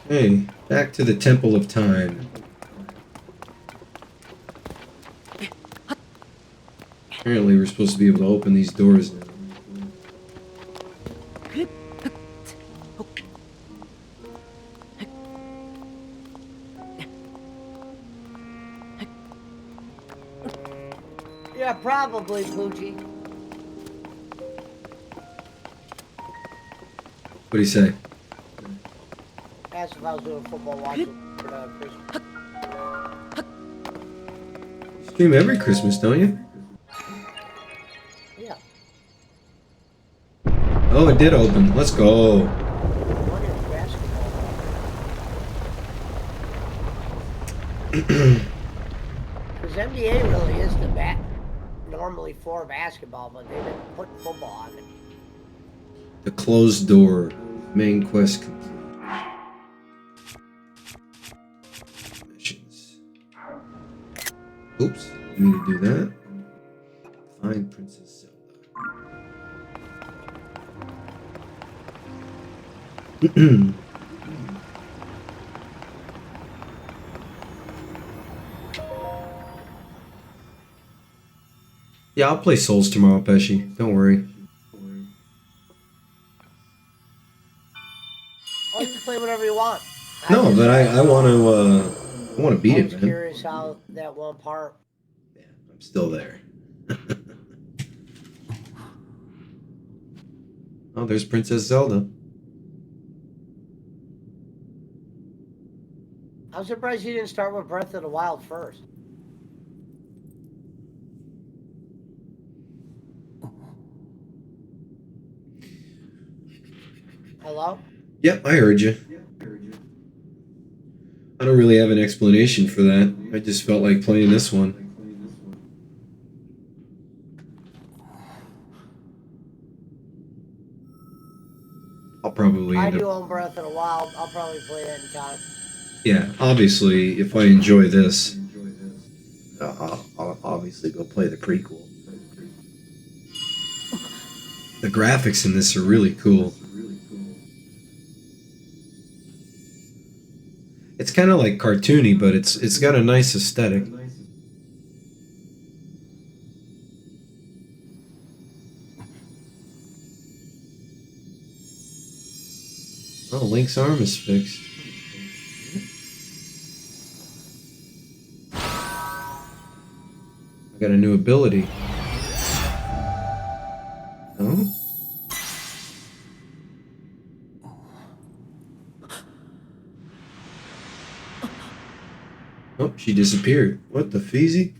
Hey, back to the Temple of Time. Apparently we're supposed to be able to open these doors now. Yeah, probably, Poochie. What'd he say? Asked if I was doing football watching for Christmas. You stream every Christmas, don't you? Yeah. Oh, it did open. Let's go. Monday was basketball. Because NBA really is the normally for basketball, but they've been putting football on it. The closed door. Main quest complete. Missions. Oops. I need to do that. Find Princess Zelda. Yeah, I'll play Souls tomorrow, Pesci. Don't worry. Oh, you can play whatever you want. No, but I want to beat I it, was man. curious how that one part. Yeah, I'm still there. Oh, there's Princess Zelda. I'm surprised you didn't start with Breath of the Wild first. Hello? Yep, I heard you. I don't really have an explanation for that. I just felt like playing this one. I'll probably I end do up. own Breath of the Wild. I'll probably play that in time. Yeah, obviously, if I enjoy this, I'll obviously go play the prequel. The graphics in this are really cool. It's kind of like cartoony, but it's got a nice aesthetic. Oh, Link's arm is fixed. I got a new ability. Oh? Oh, she disappeared. What the feezy?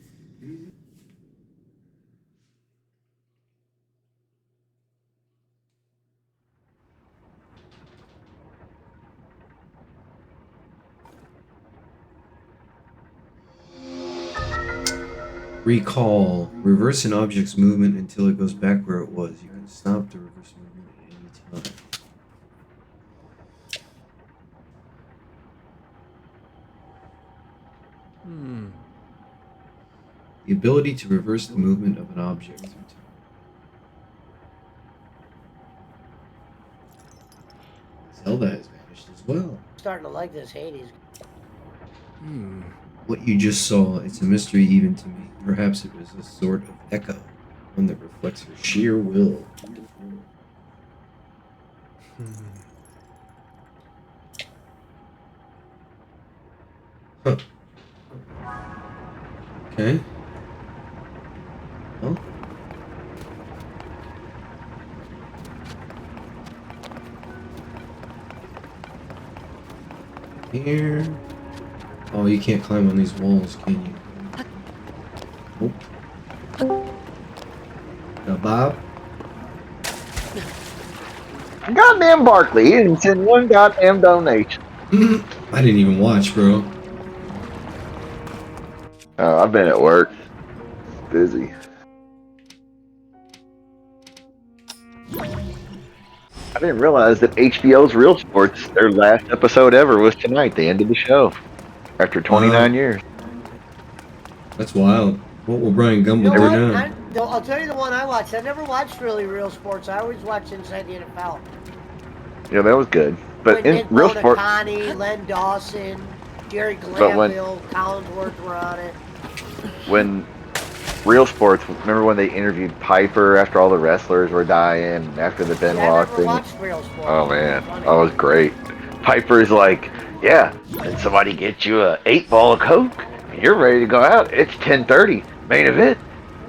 Recall. Reverse an object's movement until it goes back where it was. You can stop the reverse movement at any time. The ability to reverse the movement of an object through time. Zelda has vanished as well. Starting to like this Hades. What you just saw, it's a mystery even to me. Perhaps it was a sort of echo, one that reflects her sheer will. Huh. Okay. Well. Here. Oh, you can't climb on these walls, can you? Nope. Now, Bob. Goddamn Barkley, he didn't send one goddamn donation. I didn't even watch, bro. Oh, I've been at work. Busy. I didn't realize that HBO's Real Sports, their last episode ever was tonight. They ended the show after 29 years. That's wild. What will Brian You Gumble know do what? now? I'll tell you the one I watched. I never watched really real sports. I always watched Inside the NFL. Yeah, that was good. But when in Nick real sport, Bonacani, Len Dawson, Jerry but Glanville, Collinsworth were on it. when real sports, remember when they interviewed Piper after all the wrestlers were dying, after the See, I Benoit never thing? watched Real Sports. Oh It man, was funny. that was great. Piper's like, yeah, did somebody get you a 8-ball of Coke? And you're ready to go out. It's 10:30, main event.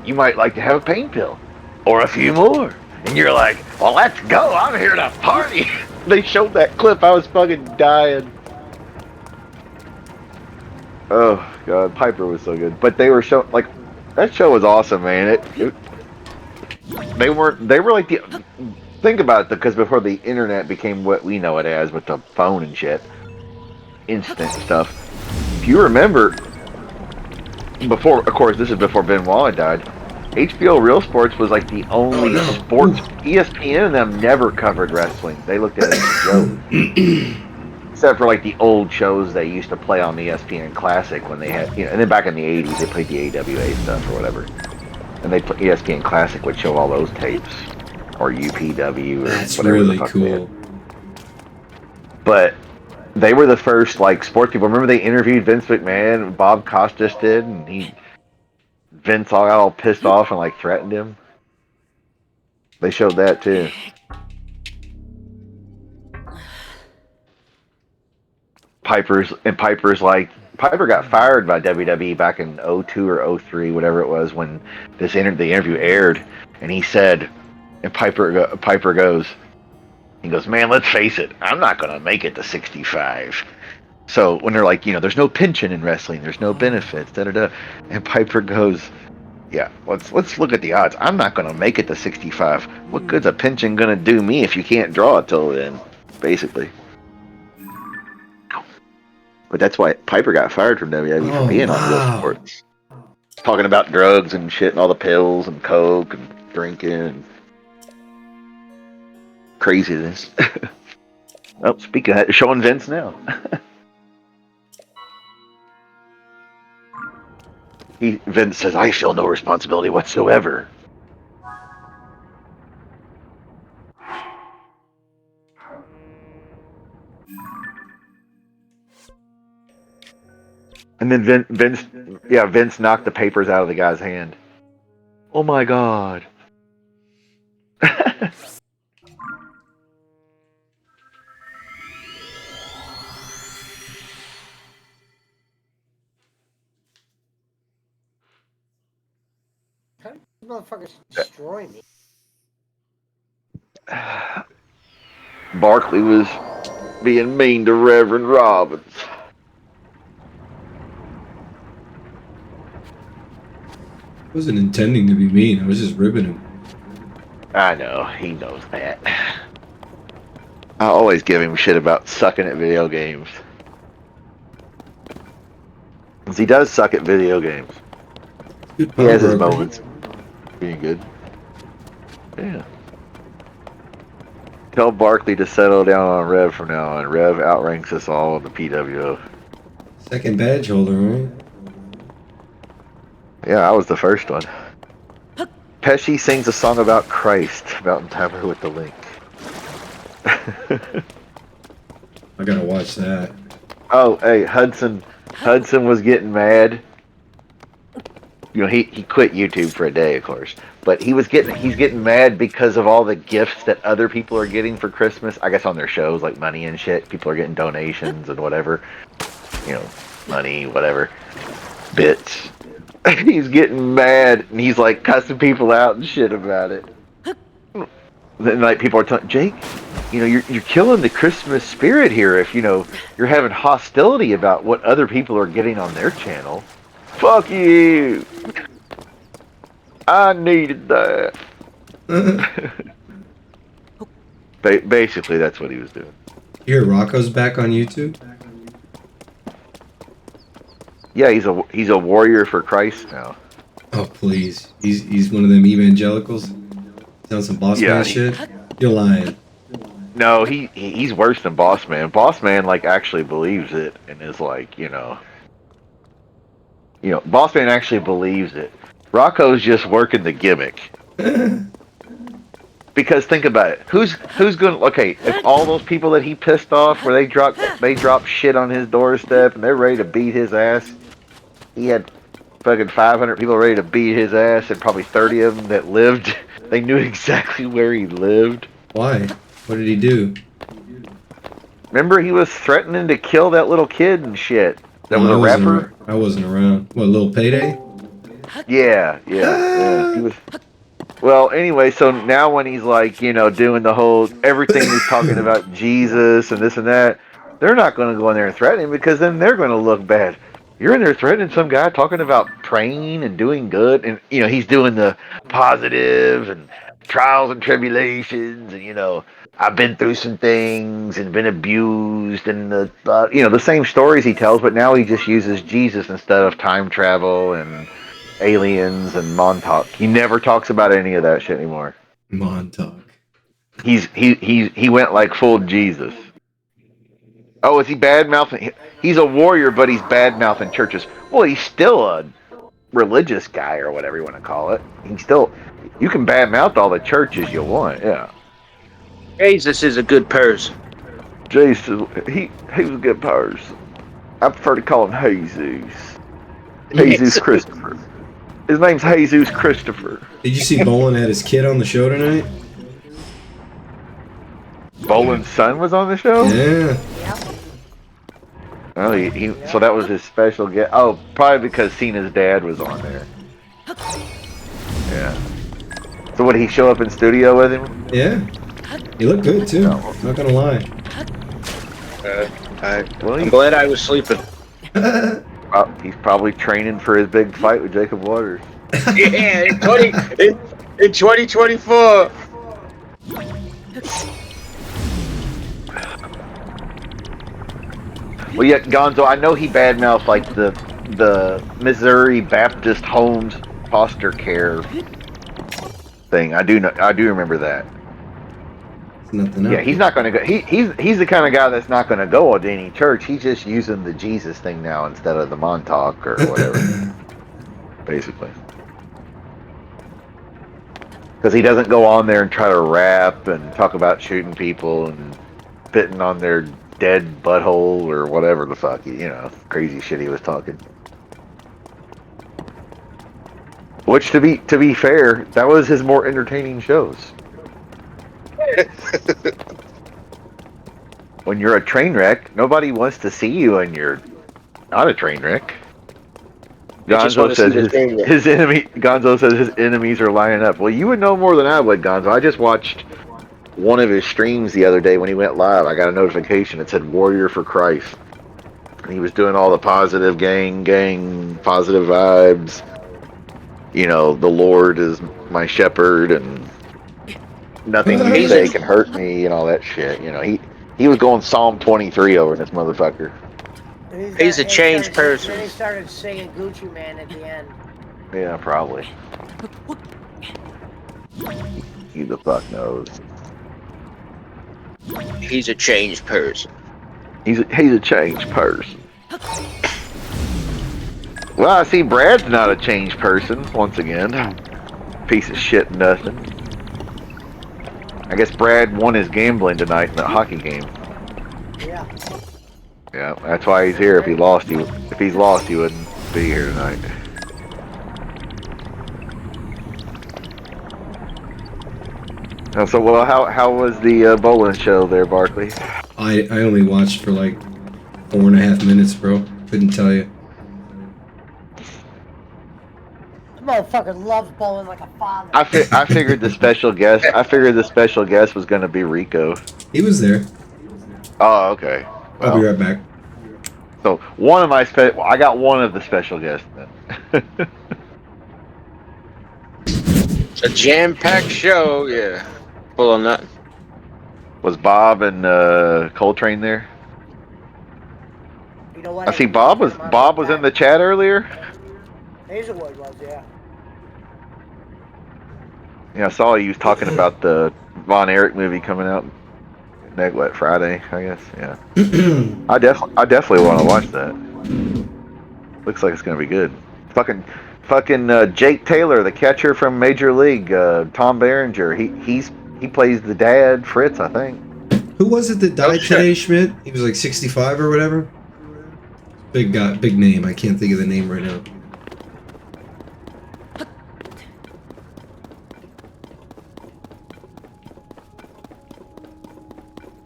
You might like to have a pain pill. Or a few more. And you're like, well, let's go. I'm here to party. They showed that clip. I was fucking dying. Oh, God. Piper was so good. But they were showing, like, that show was awesome, man. They were like the, think about it, because before the internet became what we know it as with the phone and shit, instant stuff. If you remember, before, of course, this is before Benoit died, HBO Real Sports was like the Oh only no. sports. ESPN and them never covered wrestling. They looked at it as a joke. Except for like the old shows they used to play on ESPN Classic when they had, and then back in the '80s they played the AWA stuff or whatever, and they put ESPN Classic would show all those tapes or UPW or That's whatever the really fuck they cool. had. But they were the first like sports people. Remember they interviewed Vince McMahon, Bob Costas did, and Vince all got all pissed off and like threatened him. They showed that too. Piper's like Piper got fired by WWE back in '02 or '03, whatever it was, when the interview aired, and he said, and Piper goes, man, let's face it, I'm not gonna make it to 65. So when they're like, there's no pension in wrestling, there's no benefits, da da da, and Piper goes, yeah, let's look at the odds. I'm not gonna make it to 65. What good's a pension gonna do me if you can't draw it till then? Basically. But that's why Piper got fired from WWE for Oh being on Real wow. Sports. Talking about drugs and shit and all the pills and coke and drinking and craziness. Oh, speaking of that, showing Vince now. Vince says, I feel no responsibility whatsoever. And then Vince knocked the papers out of the guy's hand. Oh my god. How did these motherfuckers destroy me? Barkley was being mean to Reverend Robbins. I wasn't intending to be mean. I was just ribbing him. I know, he knows that. I always give him shit about sucking at video games. Because he does suck at video games. Good He has his broker. moments. Being good. Yeah. Tell Barkley to settle down on Rev from now on. Rev outranks us all in the PWO. Second badge holder, right? Yeah, I was the first one. Pesci sings a song about Christ. Mountain Timer with the link. I gotta watch that. Oh, hey, Hudson was getting mad. He quit YouTube for a day, of course. But he's getting mad because of all the gifts that other people are getting for Christmas. I guess on their shows, like money and shit. People are getting donations and whatever. Money, whatever. Bits. He's getting mad and he's like cussing people out and shit about it. Then like people are telling Jake, you're killing the Christmas spirit here if you're having hostility about what other people are getting on their channel. Fuck you. I needed that. Basically, that's what he was doing. Here, Rocco's back on YouTube. Yeah, he's a warrior for Christ now. Oh please, he's one of them evangelicals. He's on some boss man shit. You're lying. No, he's worse than Boss Man. Boss Man like actually believes it and is like Boss Man actually believes it. Rocco's just working the gimmick. Because think about it. Who's going? Okay, if all those people that he pissed off, where they dropped shit on his doorstep and they're ready to beat his ass. He had fucking 500 people ready to beat his ass, and probably 30 of them that lived. They knew exactly where he lived. Why? What did he do? Remember, he was threatening to kill that little kid and shit. That was No, a rapper. I wasn't around. What, a little payday? Yeah. He was. Well, anyway, so now when he's like, doing the whole everything he's talking about Jesus and this and that, they're not going to go in there and threaten him because then they're going to look bad. You're in there threatening some guy talking about praying and doing good, and he's doing the positive and trials and tribulations, and I've been through some things and been abused, and the same stories he tells, but now he just uses Jesus instead of time travel and aliens and Montauk. He never talks about any of that shit anymore. Montauk. He went like full Jesus. Oh, is he bad mouthing? He's a warrior, but he's bad mouthing churches. Well, he's still a religious guy or whatever you want to call it. You can bad mouth all the churches you want. Yeah. Jesus is a good person. Jesus, he was a good person. I prefer to call him Jesus. Jesus Christopher. His name's Jesus Christopher. Did you see Bolin had his kid on the show tonight? Bolin's son was on the show? Yeah. Oh, so that was his special guest. Oh, probably because Cena's dad was on there. Yeah. So would he show up in studio with him? Yeah. He looked good too. No. Not gonna lie. I'm glad I was sleeping. He's probably training for his big fight with Jacob Waters. Yeah, in 2024. Well, yeah, Gonzo, I know he badmouthed like the Missouri Baptist Homes foster care thing. I do remember that. It's nothing else. Yeah, he's not going to go. He's the kind of guy that's not going to go to any church. He's just using the Jesus thing now instead of the Montauk or whatever. Basically, because he doesn't go on there and try to rap and talk about shooting people and spitting on their dead butthole or whatever the fuck, crazy shit he was talking. Which, to be fair, that was his more entertaining shows. When you're a train wreck, nobody wants to see you, and you're not a train wreck. Gonzo says Gonzo says his enemies are lining up. Well, you would know more than I would, Gonzo. I just watched one of his streams the other day when he went live. I got a notification. It said Warrior for Christ. And he was doing all the positive gang, positive vibes. The Lord is my shepherd, and nothing you say can hurt me, and all that shit. He was going Psalm 23 over this motherfucker. He's a changed person. Then he started singing Gucci Man at the end. Yeah, probably. Who the fuck knows? He's a changed person. He's a changed person. Well, I see Brad's not a changed person once again. Piece of shit, nothing. I guess Brad won his gambling tonight in the hockey game. Yeah. Yeah, that's why he's here. If he's lost, he wouldn't be here tonight. So, well, how was the bowling show there, Barkley? I only watched for like 4.5 minutes, bro. Couldn't tell you. Motherfucker loves bowling like a father. I figured the special guest. I figured the special guest was going to be Rico. He was there. Oh, okay. Well, I'll be right back. So I got one of the special guests then. A jam-packed show, yeah. Full of nothing. Was Bob and Coltrane there? You know what? I see Bob was in the chat earlier. Hazelwood was, yeah. Yeah, I saw he was talking about the Von Erich movie coming out next Friday, I guess. Yeah. I definitely want to watch that. Looks like it's gonna be good. Fucking Jake Taylor, the catcher from Major League, Tom Berenger. He's He plays the dad, Fritz, I think. Who was it that died shit. today, Schmidt? He was like 65 or whatever. Big guy, big name. I can't think of the name right now.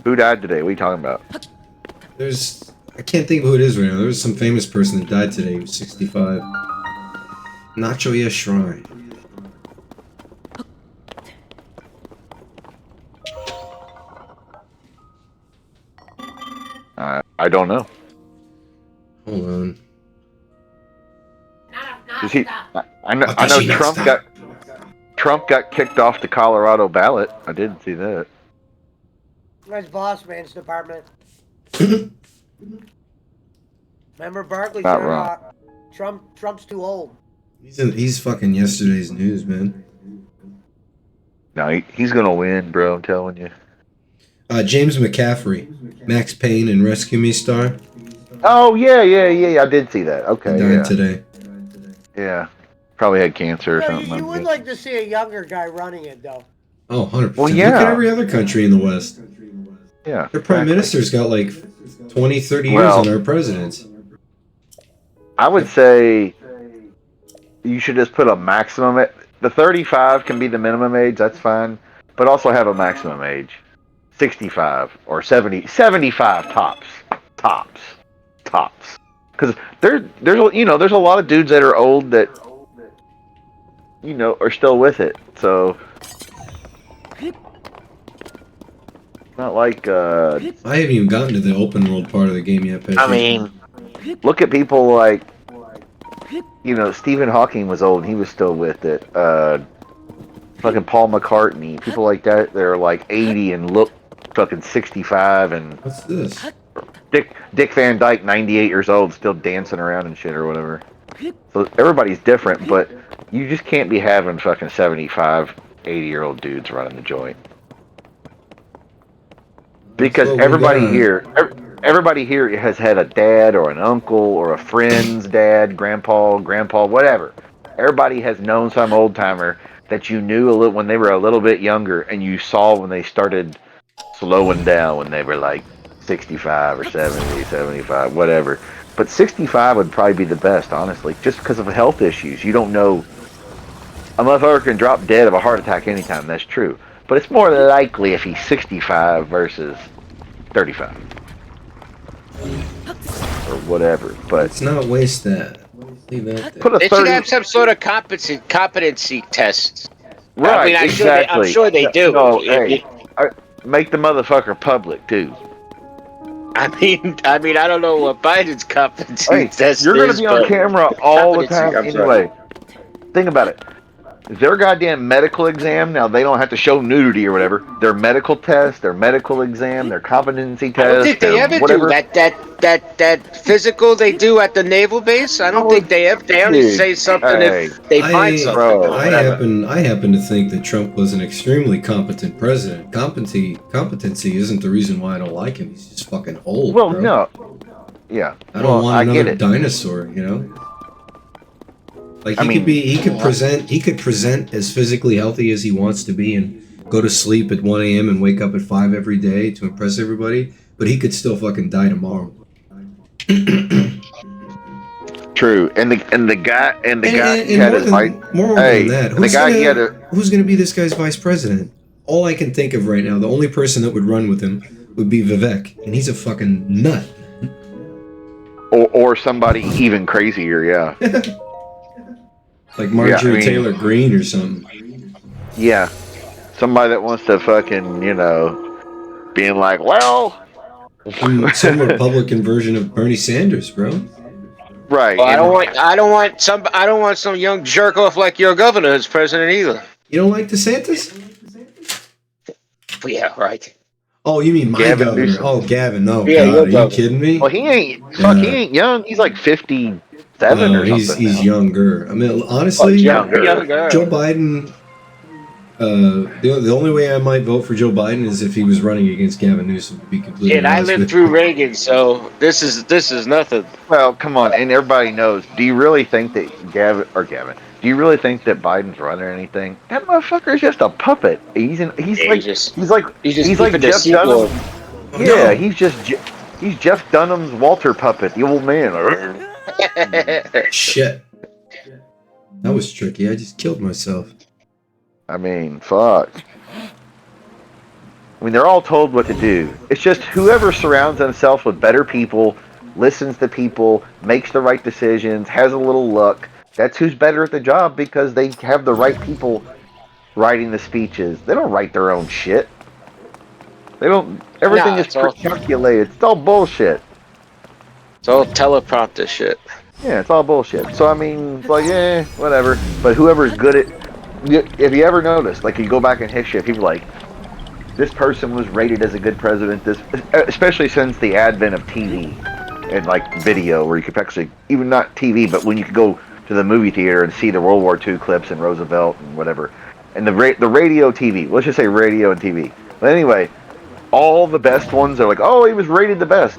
Who died today? What are you talking about? I can't think of who it is right now. There was some famous person that died today. He was 65. Nacho Shrine. I don't know. Hold on. Is he? I know Trump got kicked off the Colorado ballot. I did see that. That's boss man's department. Remember Barkley Not said wrong. Trump's too old. He's fucking yesterday's news, man. No, he's gonna win, bro. I'm telling you. James McCaffrey, Max Payne and Rescue Me star. Oh yeah. I did see that. Okay, He died today. Yeah, probably had cancer or something. You would like to see a younger guy running it, though. Oh, 100%. Well, yeah. Look at every other country in the West. Yeah. Their prime minister's got like 20, 30 years on our presidents. I would say you should just put a maximum. The 35 can be the minimum age. That's fine, but also have a maximum age. 65 or 70, 75 tops. Because there's a lot of dudes that are old that are still with it. So not like I haven't even gotten to the open world part of the game yet, Patrick. I mean, look at people like Stephen Hawking was old and he was still with it. Fucking Paul McCartney, people like that, they're like 80 and look fucking 65, and what's this? Dick Van Dyke, 98 years old, still dancing around and shit or whatever. So everybody's different, but you just can't be having fucking 75, 80-year-old dudes running the joint. Because everybody here has had a dad or an uncle or a friend's dad, grandpa, whatever. Everybody has known some old timer that you knew when they were a little bit younger, and you saw when they started slowing down when they were like 65 or 70, 75, whatever. But 65 would probably be the best, honestly, just because of health issues. You don't know. A motherfucker can drop dead of a heart attack anytime, that's true. But it's more likely if he's 65 versus 35. Or whatever. But let's not waste that. Leave that there. They should have some sort of competency test. Right, I mean, exactly. I'm sure they do. No, hey, make the motherfucker public, too. I mean, I don't know what Biden's competency test is. You're going to be on camera all the time anyway. Think about it. Their goddamn medical exam, now they don't have to show nudity or whatever. Their medical test, their medical exam, their competency test. I don't think they ever do that physical they do at the naval base. I don't think they only say something if they find something. Bro, I happen to think that Trump was an extremely competent president. Competency isn't the reason why I don't like him. He's just fucking old. Well, bro. no. Yeah. I don't want another dinosaur, Like he could present as physically healthy as he wants to be and go to sleep at 1 a.m. and wake up at 5 every day to impress everybody, but he could still fucking die tomorrow. True, and the guy who's gonna be this guy's vice president? All I can think of right now, the only person that would run with him would be Vivek, and he's a fucking nut. Or somebody even crazier, yeah. Like Marjorie Taylor Greene or something. Yeah. Somebody that wants to fucking, being like, well... Some Republican version of Bernie Sanders, bro. Right. Well, I don't want some young jerk off like your governor as president either. You don't like DeSantis? Yeah, right. Oh, you mean my Gavin governor? Newsom. Oh, Gavin. No, Yeah, God, are you kidding me? Well, he ain't young. He's like 57 or something. He's younger. I mean, honestly, younger. Joe Biden. The only way I might vote for Joe Biden is if he was running against Gavin Newsom. To be completely and I lived through Reagan, so this is nothing. Well, come on, and everybody knows. Do you really think that Do you really think that Biden's running anything? That motherfucker is just a puppet. He's Yeah, like he's just he's like keeping the Jeff seat Dunham. warm. Oh, Yeah, no. he's Jeff Dunham's Walter puppet, the old man. Shit. That was tricky. I just killed myself. I mean, fuck. I mean, they're all told what to do. It's just whoever surrounds themselves with better people, listens to people, makes the right decisions, has a little luck. That's who's better at the job because they have the right people writing the speeches. They don't write their own shit. They don't. Everything Nah, is pre-calculated. It's all bullshit. it's all teleprompter shit. Yeah, it's all bullshit. So I mean, it's like, whatever. But whoever's good at, if you ever notice, like you go back in history, people are like, this person was rated as a good president. This, especially since the advent of TV and like video, where you could actually, even not TV, but when you could go to the movie theater and see the World War II clips and Roosevelt and whatever, and the radio TV. Let's just say radio and TV. But anyway, all the best ones are like, oh, he was rated the best.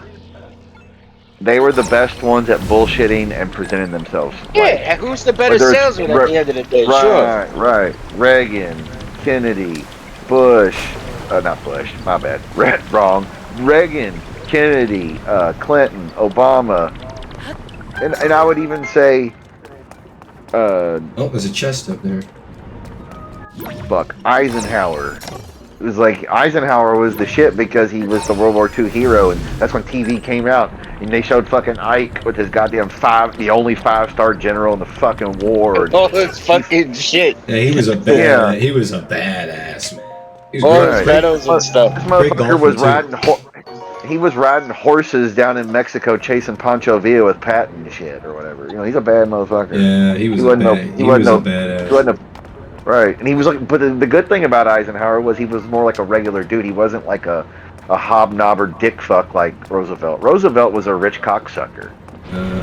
They were the best ones at bullshitting and presenting themselves. Yeah, Like, and who's the better salesman at the end of the day? Sure. right. Reagan, Kennedy, Bush, not Bush, my bad. Wrong. Reagan, Kennedy, Clinton, Obama, and I would even say, Oh, there's a chest up there. Eisenhower. It was like Eisenhower was the shit because he was the World War II hero, and that's when TV came out, and they showed fucking Ike with his goddamn the only 5-star general in the fucking war. All this fucking shit. Yeah, he was a Yeah. he was a badass man. He was All great. his medals and stuff. This motherfucker was golfer, riding. He was riding horses down in Mexico chasing Pancho Villa with Patton and shit or whatever. You know, he's a bad motherfucker. Yeah, he was a badass. He wasn't right. And he was like, but the good thing about Eisenhower was he was more like a regular dude. He wasn't like a hobnobber dick fuck like Roosevelt. Roosevelt was a rich cocksucker.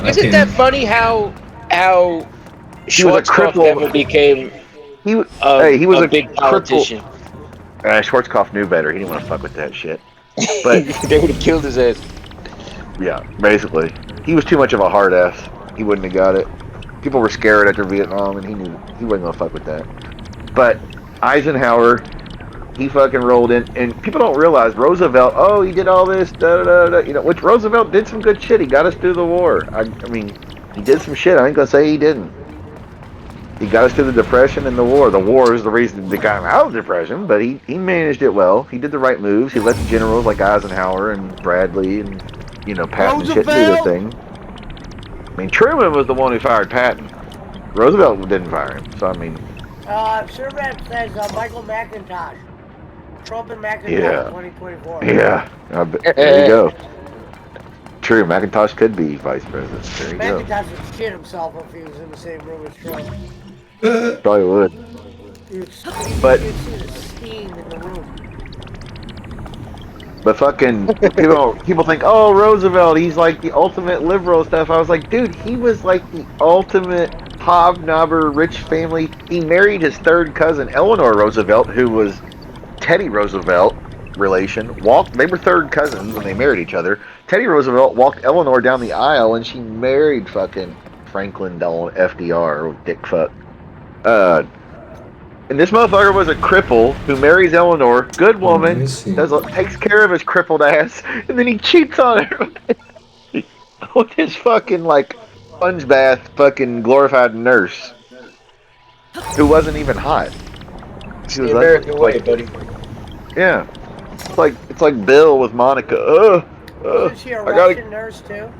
Isn't that funny how He was a Schwarzkopf cripple. never became He was a big politician? Schwarzkopf knew better. He didn't want to fuck with that shit. But They would have killed his ass. yeah, basically, he was too much of a hard ass. He wouldn't have got it. People were scared after Vietnam, and he knew he wasn't gonna fuck with that. But Eisenhower, he fucking rolled in, and people don't realize Roosevelt. Oh, he did all this, you know. Which Roosevelt did some good shit. He got us through the war. I mean, he did some shit. I ain't gonna say he didn't. He got us through the Depression and the war. The war is the reason they got him out of the Depression, but he managed it well. He did the right moves. He let the generals like Eisenhower and Bradley and, you know, Patton and shit do their thing. I mean, Truman was the one who fired Patton. Roosevelt didn't fire him. So, I mean... Survey says Michael McIntosh. Trump and McIntosh Yeah. 2024. Yeah. There you go. True, McIntosh could be vice president. There you go. McIntosh would shit himself if he was in the same room as Trump. Probably would. But- You'd see the steam in the room. But fucking people think, oh, Roosevelt, he's like the ultimate liberal stuff. I was like, dude, he was like the ultimate hobnobber, rich family. He married his third cousin, Eleanor Roosevelt, who was Teddy Roosevelt relation. They were third cousins when they married each other. Teddy Roosevelt walked Eleanor down the aisle, and she married fucking Franklin Delano FDR, dick fuck. And this motherfucker was a cripple who marries Eleanor, good woman, takes care of his crippled ass, and then he cheats on her with his fucking like sponge bath fucking glorified nurse who wasn't even hot. She was The American way, buddy. Yeah, it's like Bill with Monica. Wasn't she a I gotta- Russian nurse too?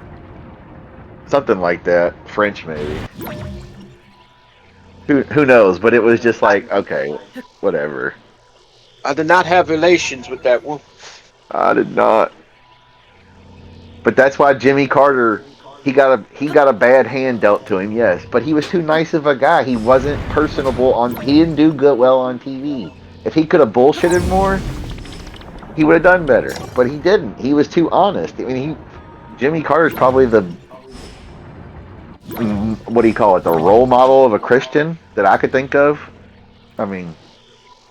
Something like that, French maybe. Who knows? But it was just like, okay, whatever. I did not have relations with that woman. I did not. But that's why Jimmy Carter, he got a bad hand dealt to him, yes. But he was too nice of a guy. He wasn't personable he didn't do well on TV. If he could have bullshitted more, he would have done better. But he didn't. He was too honest. I mean, Jimmy Carter's probably the, what do you call it, the role model of a Christian that I could think of. I mean,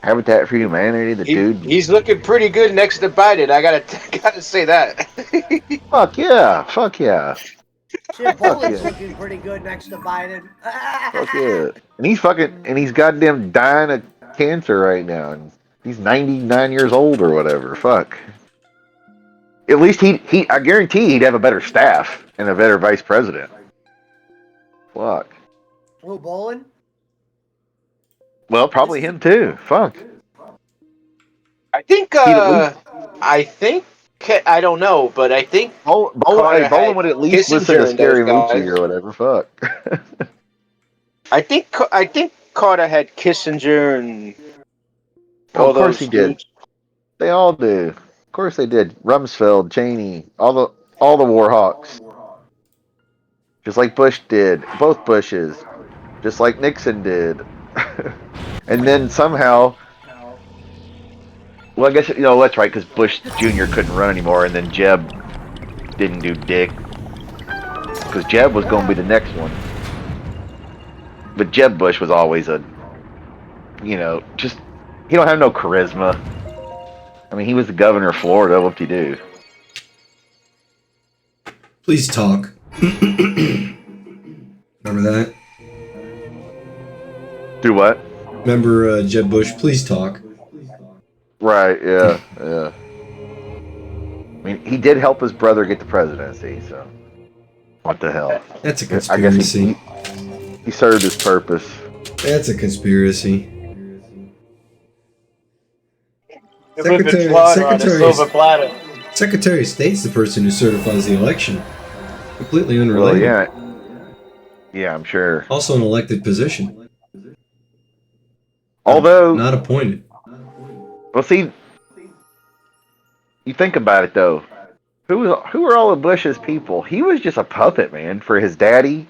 Habitat for Humanity, He's looking pretty good next to Biden. I gotta say that. Fuck yeah. Shit, Fuck Poland's yeah. looking pretty good next to Biden. Fuck yeah. And he's goddamn dying of cancer right now. And he's 99 years old or whatever. Fuck. At least I guarantee he'd have a better staff and a better vice president. Fuck. Who, Bolin? Well, probably him too. Fuck. I think. He'd at least. I think. I don't know, but I think Carter Bolin had would at least listen to Kissinger and those Scary Movie guys. or whatever. Fuck. I think Carter had Kissinger and Oh, all of course he those did. dudes. They all do. Of course they did. Rumsfeld, Cheney, all the Warhawks. Just like Bush did. Both Bushes. Just like Nixon did. And then somehow, well, I guess that's right because Bush Jr. couldn't run anymore, and then Jeb didn't do dick because Jeb was going to be the next one. But Jeb Bush was always just he don't have no charisma. I mean, he was the governor of Florida. What'd he do? Please talk. Remember that? Do what? Remember Jeb Bush? Please talk. Right. Yeah. Yeah. I mean, he did help his brother get the presidency. So, what the hell? That's a I guess conspiracy. he served his purpose. That's a conspiracy. Secretary Secretary of State's the person who certifies the election. Completely Well, unrelated. yeah, I'm sure. Also an elected position. Although, Not appointed. well, see, you think about it though. Who were all of Bush's people? He was just a puppet, man, for his daddy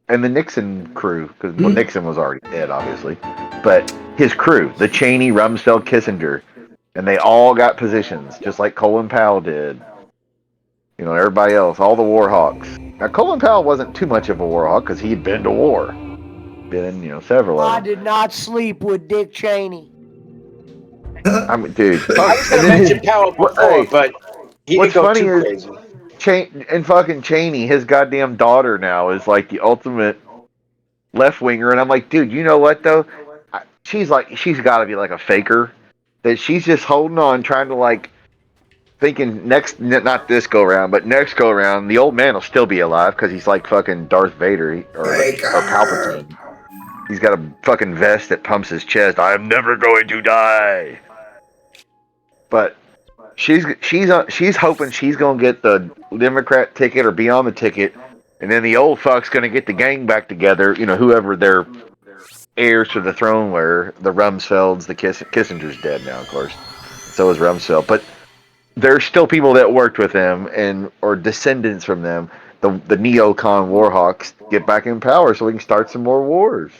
and the Nixon crew. Because Nixon was already dead, obviously, but his crew, the Cheney, Rumsfeld, Kissinger, and they all got positions, just like Colin Powell did. Everybody else, all the war hawks. Now, Colin Powell wasn't too much of a war hawk because he'd been to war. Been in, several I of them. did not sleep with Dick Cheney. I mean, dude. I was going to mention Powell before, Hey, but he what's didn't go funny too is crazy. and fucking Cheney, his goddamn daughter now is like the ultimate left winger, and I'm like, dude, you know what though? She's got to be like a faker that she's just holding on, trying to thinking not this go around, but next go around, the old man will still be alive because he's like fucking Darth Vader or Palpatine. He's got a fucking vest that pumps his chest. I am never going to die. But she's hoping she's gonna get the Democrat ticket or be on the ticket, and then the old fuck's gonna get the gang back together. Whoever their heirs to the throne were, the Rumsfelds, the Kissinger's dead now, of course. So is Rumsfeld, but there's still people that worked with them or descendants from them. The neocon warhawks get back in power so we can start some more wars.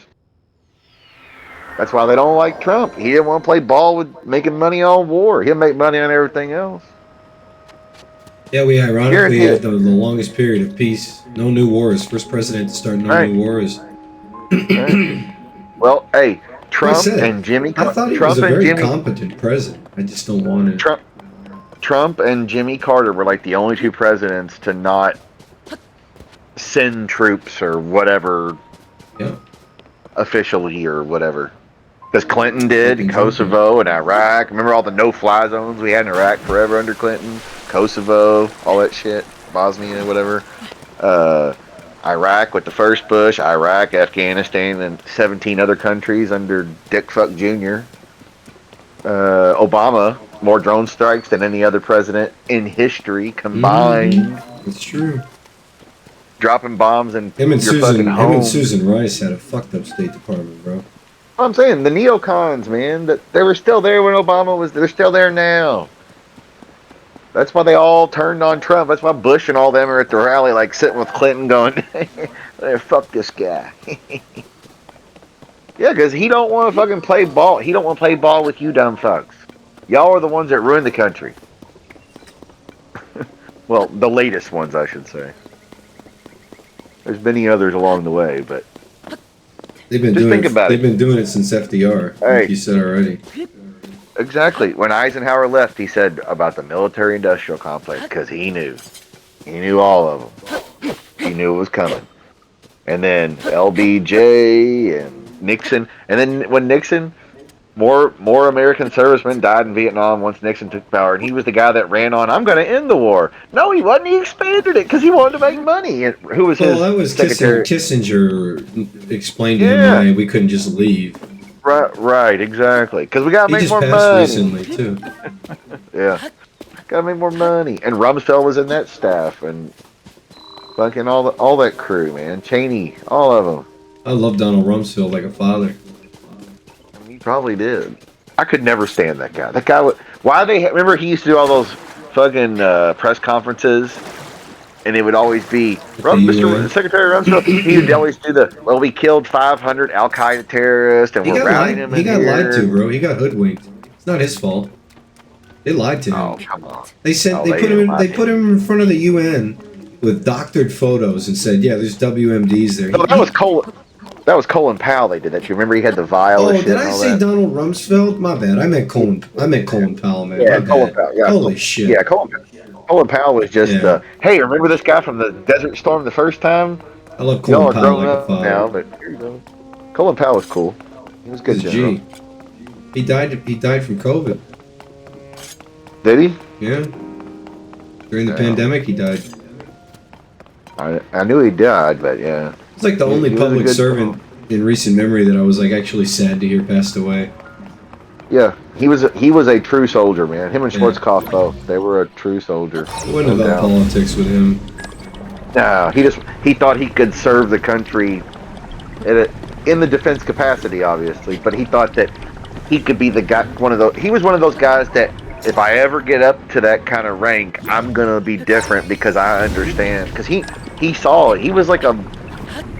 That's why they don't like Trump. He didn't want to play ball with making money on war. He'll make money on everything else. Yeah, we ironically Guaranteed. have the longest period of peace. No new wars. First president to start no new wars. Right. Well, hey, Trump and Jimmy. I thought he was a very competent president. I just don't want to. Trump and Jimmy Carter were like the only two presidents to not send troops or whatever officially or whatever. Because Clinton did in Kosovo and Iraq. Remember all the no-fly zones we had in Iraq forever under Clinton? Kosovo, all that shit. Bosnia, whatever. Iraq with the first Bush. Iraq, Afghanistan, and 17 other countries under Dick Fuck Jr. Obama, more drone strikes than any other president in history combined. It's true. Dropping bombs in him and your Susan, fucking home. Him and Susan Rice had a fucked up State Department, bro. I'm saying the neocons, man, that they were still there when Obama was. They're still there now. That's why they all turned on Trump. That's why Bush and all them are at the rally, like sitting with Clinton, going, "Fuck this guy." Yeah, because he don't want to fucking play ball. He don't want to play ball with you dumb fucks. Y'all are the ones that ruined the country. Well, the latest ones, I should say. There's many others along the way, but they've been doing it. They've been doing it since FDR, like you said already. Exactly. When Eisenhower left, he said about the military-industrial complex because he knew all of them. You knew it was coming. And then LBJ and Nixon, and then when Nixon, more American servicemen died in Vietnam once Nixon took power, and he was the guy that ran on, "I'm going to end the war." No, he wasn't. He expanded it because he wanted to make money. And who was his Well, that was secretary? Kissinger explained to him Yeah. why we couldn't just leave. Right, exactly. Because we got to He make just more passed money. recently too. Yeah, got to make more money. And Rumsfeld was in that staff, and fucking all that crew, man. Cheney, all of them. I love Donald Rumsfeld like a father. I mean, he probably did. I could never stand that guy. That guy. Why they remember he used to do all those fucking press conferences, and it would always be Mr. Secretary Rumsfeld. He would always do we killed 500 Al Qaeda terrorists, and we're routing them. He got lied to, bro. He got hoodwinked. It's not his fault. They lied to him. Oh, come on. They put him in front of the UN with doctored photos and said, "Yeah, there's WMDs there." No, that was Colin. That was Colin Powell. They did that. You remember he had the vial. Oh, and shit did and I all say that? Donald Rumsfeld? My bad. I meant Colin Powell, man. Yeah, My Colin bad. Powell. Yeah. Holy shit. Yeah, Colin Powell was just hey, remember this guy from the Desert Storm the first time? I love Y'all Colin are Powell grown like a up father. now, but here you go. Colin Powell was cool. He was a good He's a general. G. He died from COVID. Did he? Yeah. During the pandemic, he died. I knew he died, but yeah. It's like the only He was a public good servant in recent memory that I was like actually sad to hear passed away. Yeah, he was a true soldier, man. Him and Schwarzkopf both. They were a true soldier. It wasn't about politics with him. No, he thought he could serve the country in the defense capacity, obviously, but he thought that he could be the guy. He was one of those guys that if I ever get up to that kind of rank, I'm gonna be different because I understand. Because he saw it. He was like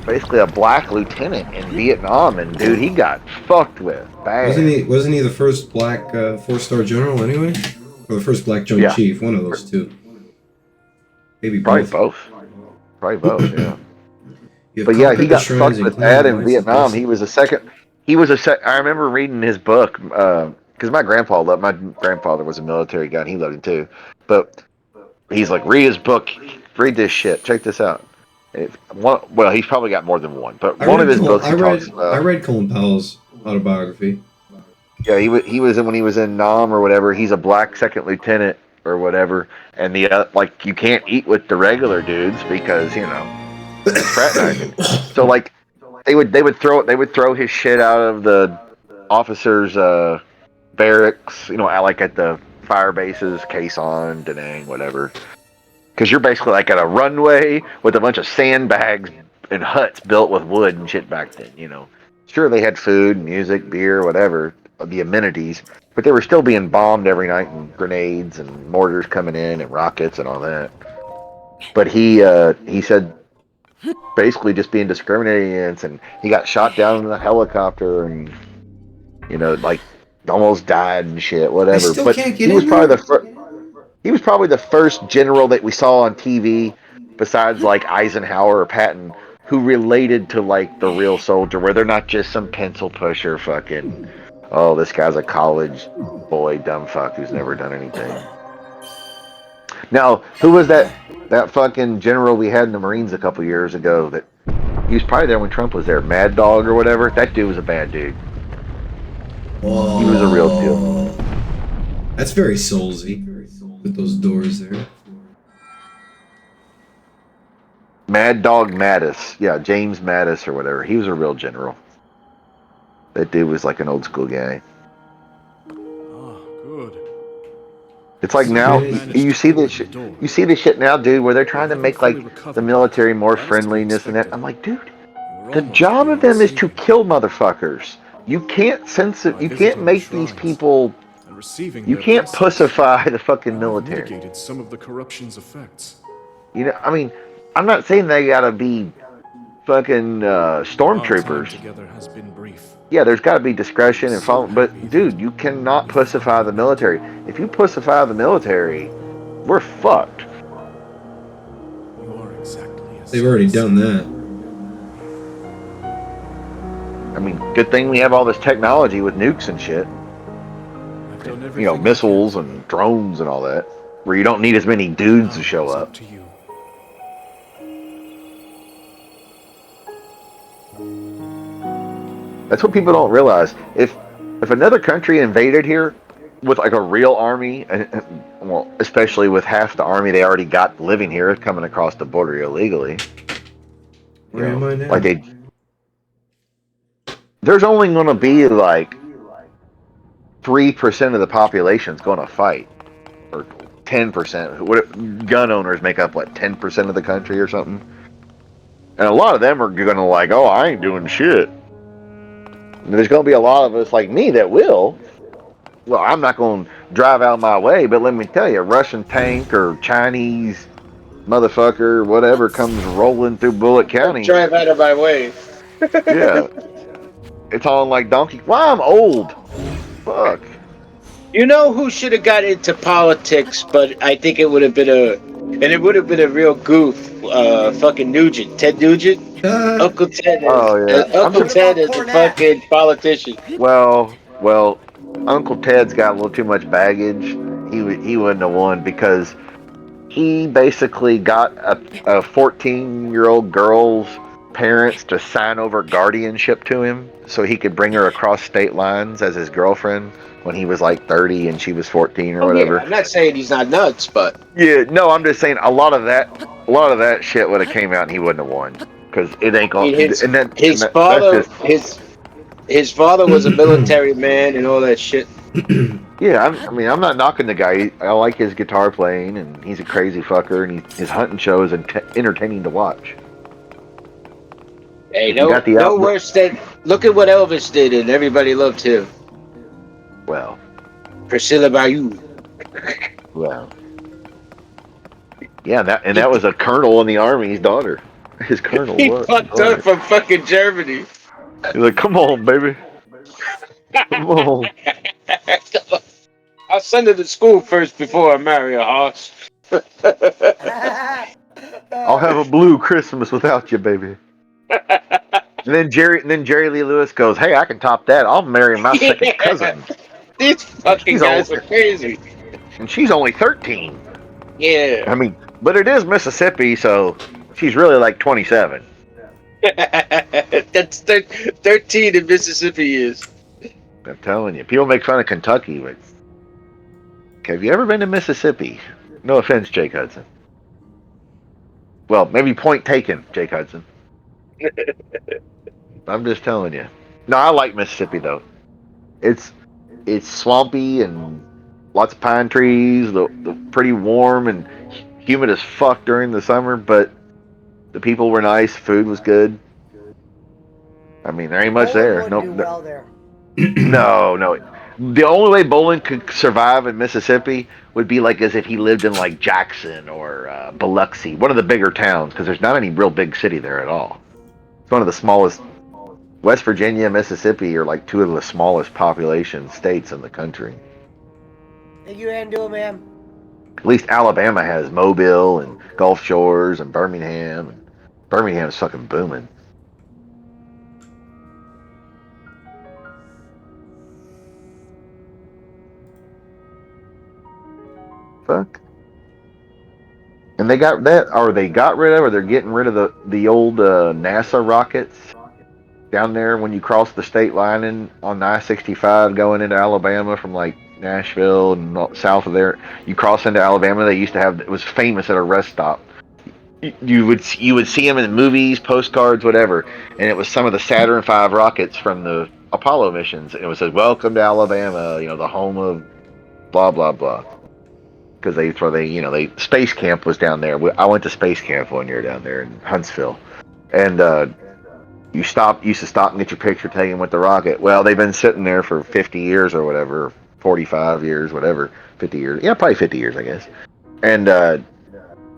basically a black lieutenant in Vietnam, and dude, he got fucked with bad. Wasn't he the first black 4-star general anyway, or the first black Joint Chief? One of those two. Maybe both. Probably both. Yeah. But yeah, he got fucked with that in Vietnam. He was a second. I remember reading his book because my grandfather was a military guy and he loved it too. But he's like, read his book, read this shit, check this out. He's probably got more than one, but one of his books he talks about. I read Colin Powell's autobiography. Yeah, he was when he was in Nam or whatever. He's a black second lieutenant or whatever, and you can't eat with the regular dudes because fraternizing. So like they would throw his shit out of the officers' barracks, like at the fire bases, Quezon, Da Nang, whatever. Because you're basically like at a runway with a bunch of sandbags and huts built with wood and shit back then. Sure, they had food, music, beer, whatever, the amenities, but they were still being bombed every night and grenades and mortars coming in and rockets and all that. But he said basically just being discriminated against, and he got shot down in a helicopter and like almost died and shit, whatever. But he was probably the first general that we saw on TV besides like Eisenhower or Patton who related to like the real soldier, where they're not just some pencil pusher fucking, oh, this guy's a college boy dumb fuck who's never done anything. Now, who was that fucking general we had in the Marines a couple years ago that he was probably there when Trump was there, Mad Dog or whatever? That dude was a bad dude. Whoa. He was a real deal. That's very soulsy with those doors there. Mad Dog Mattis. Yeah, James Mattis or whatever. He was a real general. That dude was like an old school guy. Oh, good. It's like now you see this shit. You see this shit now, dude, where they're trying to make like the military more friendly and this and that. I'm like, dude, the job of them is to kill motherfuckers. You can't censor. You can't make these people. You can't pussify the fucking military. Some of the corruption's effects. I mean, I'm not saying they gotta be fucking stormtroopers. Yeah, there's got to be discretion and follow. But dude, you cannot pussify the military. If you pussify the military, we're fucked. You are exactly as They've already done that. I mean, good thing we have all this technology with nukes and shit. Missiles and drones and all that, where you don't need as many dudes to show up. That's what people don't realize. If another country invaded here with like a real army, and well, especially with half the army they already got living here, coming across the border illegally, Where am I now? like there's only going to be like 3% of the population's going to fight, or 10%. What gun owners make up? What 10% of the country or something? And a lot of them are going to like, oh, I ain't doing shit. And there's going to be a lot of us like me that will. Well, I'm not going to drive out my way, but let me tell you, a Russian tank or Chinese motherfucker, whatever, comes rolling through Bullitt County. Drive out of my way. Yeah, it's on like donkey. Well, I'm old. Fuck. You know who should have got into politics, but I think it would have been a real goof. Fucking Nugent, Ted Nugent. Uncle Ted Oh yeah. Uncle Ted is a fucking politician. Well, Uncle Ted's got a little too much baggage. He wouldn't have won because he basically got a 14-year-old girl's parents to sign over guardianship to him so he could bring her across state lines as his girlfriend when he was like 30 and she was 14 or whatever. Yeah, I'm not saying he's not nuts, but yeah, no, I'm just saying a lot of that shit would have came out and he wouldn't have won because it ain't going. His father was a military man and all that shit. Yeah, I'm not knocking the guy. I like his guitar playing, and he's a crazy fucker, and his hunting show is entertaining to watch. Hey, no worse than look at what Elvis did, and everybody loved him. Well, Priscilla Bayou. Well, yeah, that was a colonel in the army. His daughter, his colonel. He fucked up from fucking Germany. He's like, come on, baby, come on. I'll send her to school first before I marry a horse. I'll have a blue Christmas without you, baby. And then Jerry Lee Lewis goes, "Hey, I can top that. I'll marry my second cousin." These fucking guys are crazy. And she's only 13. Yeah. I mean, but it is Mississippi, so she's really like 27. That's 13 in Mississippi is. I'm telling you, people make fun of Kentucky, but have you ever been to Mississippi? No offense, Jake Hudson. Well, maybe point taken, Jake Hudson. I'm just telling you. No, I like Mississippi though. It's swampy and lots of pine trees. The pretty warm and humid as fuck during the summer, but the people were nice. Food was good. I mean, there ain't much there. No. Do well there. No. The only way Bolin could survive in Mississippi would be like as if he lived in like Jackson or Biloxi, one of the bigger towns, because there's not any real big city there at all. It's one of the smallest. West Virginia, Mississippi are like two of the smallest population states in the country. Thank you, Andrew, ma'am. At least Alabama has Mobile and Gulf Shores and Birmingham. And Birmingham is fucking booming. Fuck. And they got that, or they got rid of, or they're getting rid of the old NASA rockets down there when you cross the state line on I-65 going into Alabama from like Nashville and south of there. You cross into Alabama. They used to have, it was famous at a rest stop. You would see them in movies, postcards, whatever, and it was some of the Saturn V rockets from the Apollo missions. And it said, "Welcome to Alabama, the home of blah blah blah." Because space camp was down there. I went to space camp one year down there in Huntsville, and you used to stop and get your picture taken with the rocket. Well, they've been sitting there for 50 years or whatever, 45 years, whatever, 50 years. Yeah, probably 50 years, I guess. And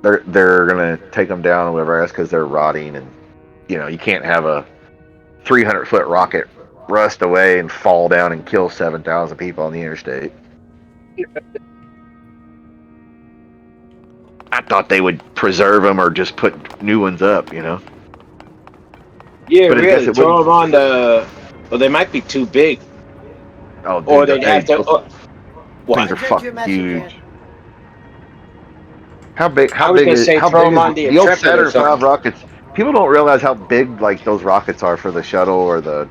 they're gonna take them down or whatever else because they're rotting, and you can't have a 300-foot rocket rust away and fall down and kill 7,000 people on the interstate. I thought they would preserve them or just put new ones up, Yeah, but really. Throw them on the. Well, they might be too big. Oh, dude, or they'd have to. Things are fucking huge. How big? I was gonna say throw them on the old Saturn V rockets? People don't realize how big like those rockets are for the shuttle or the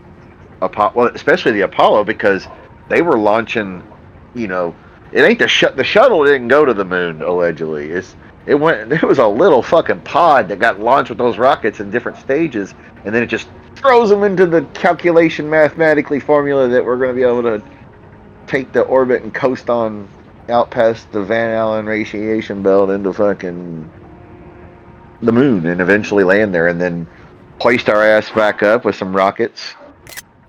Well, especially the Apollo, because they were launching. You know, it ain't the shuttle didn't go to the moon allegedly. It went. It was a little fucking pod that got launched with those rockets in different stages, and then it just throws them into the calculation mathematically formula that we're going to be able to take the orbit and coast on out past the Van Allen radiation belt into fucking the moon and eventually land there and then hoist our ass back up with some rockets,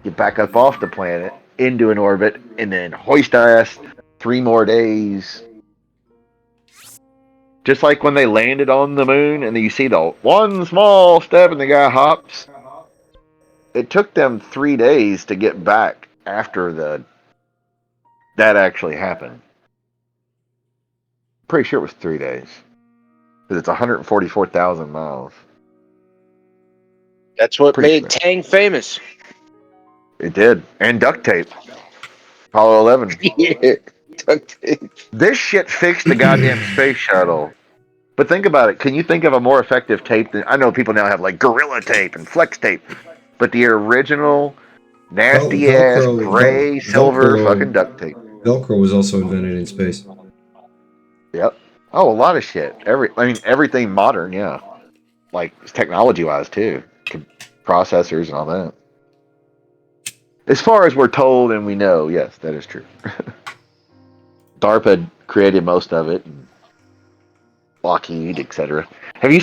get back up off the planet into an orbit, and then hoist our ass 3 more days. Just like when they landed on the moon and you see the one small step and the guy hops. It took them 3 days to get back after that actually happened. Pretty sure it was 3 days. Because it's 144,000 miles. That's what Pretty made sure. Tang famous. It did. And duct tape. Apollo 11. Yeah, duct tape. This shit fixed the goddamn space shuttle. But think about it. Can you think of a more effective tape than... I know people now have like Gorilla Tape and Flex Tape. But the original nasty-ass gray, silver fucking duct tape. Velcro was also invented in space. Yep. Oh, a lot of shit. Everything modern, yeah. Like, technology-wise, too. Processors and all that. As far as we're told and we know, yes, that is true. DARPA created most of it, and Lockheed, etc. Have you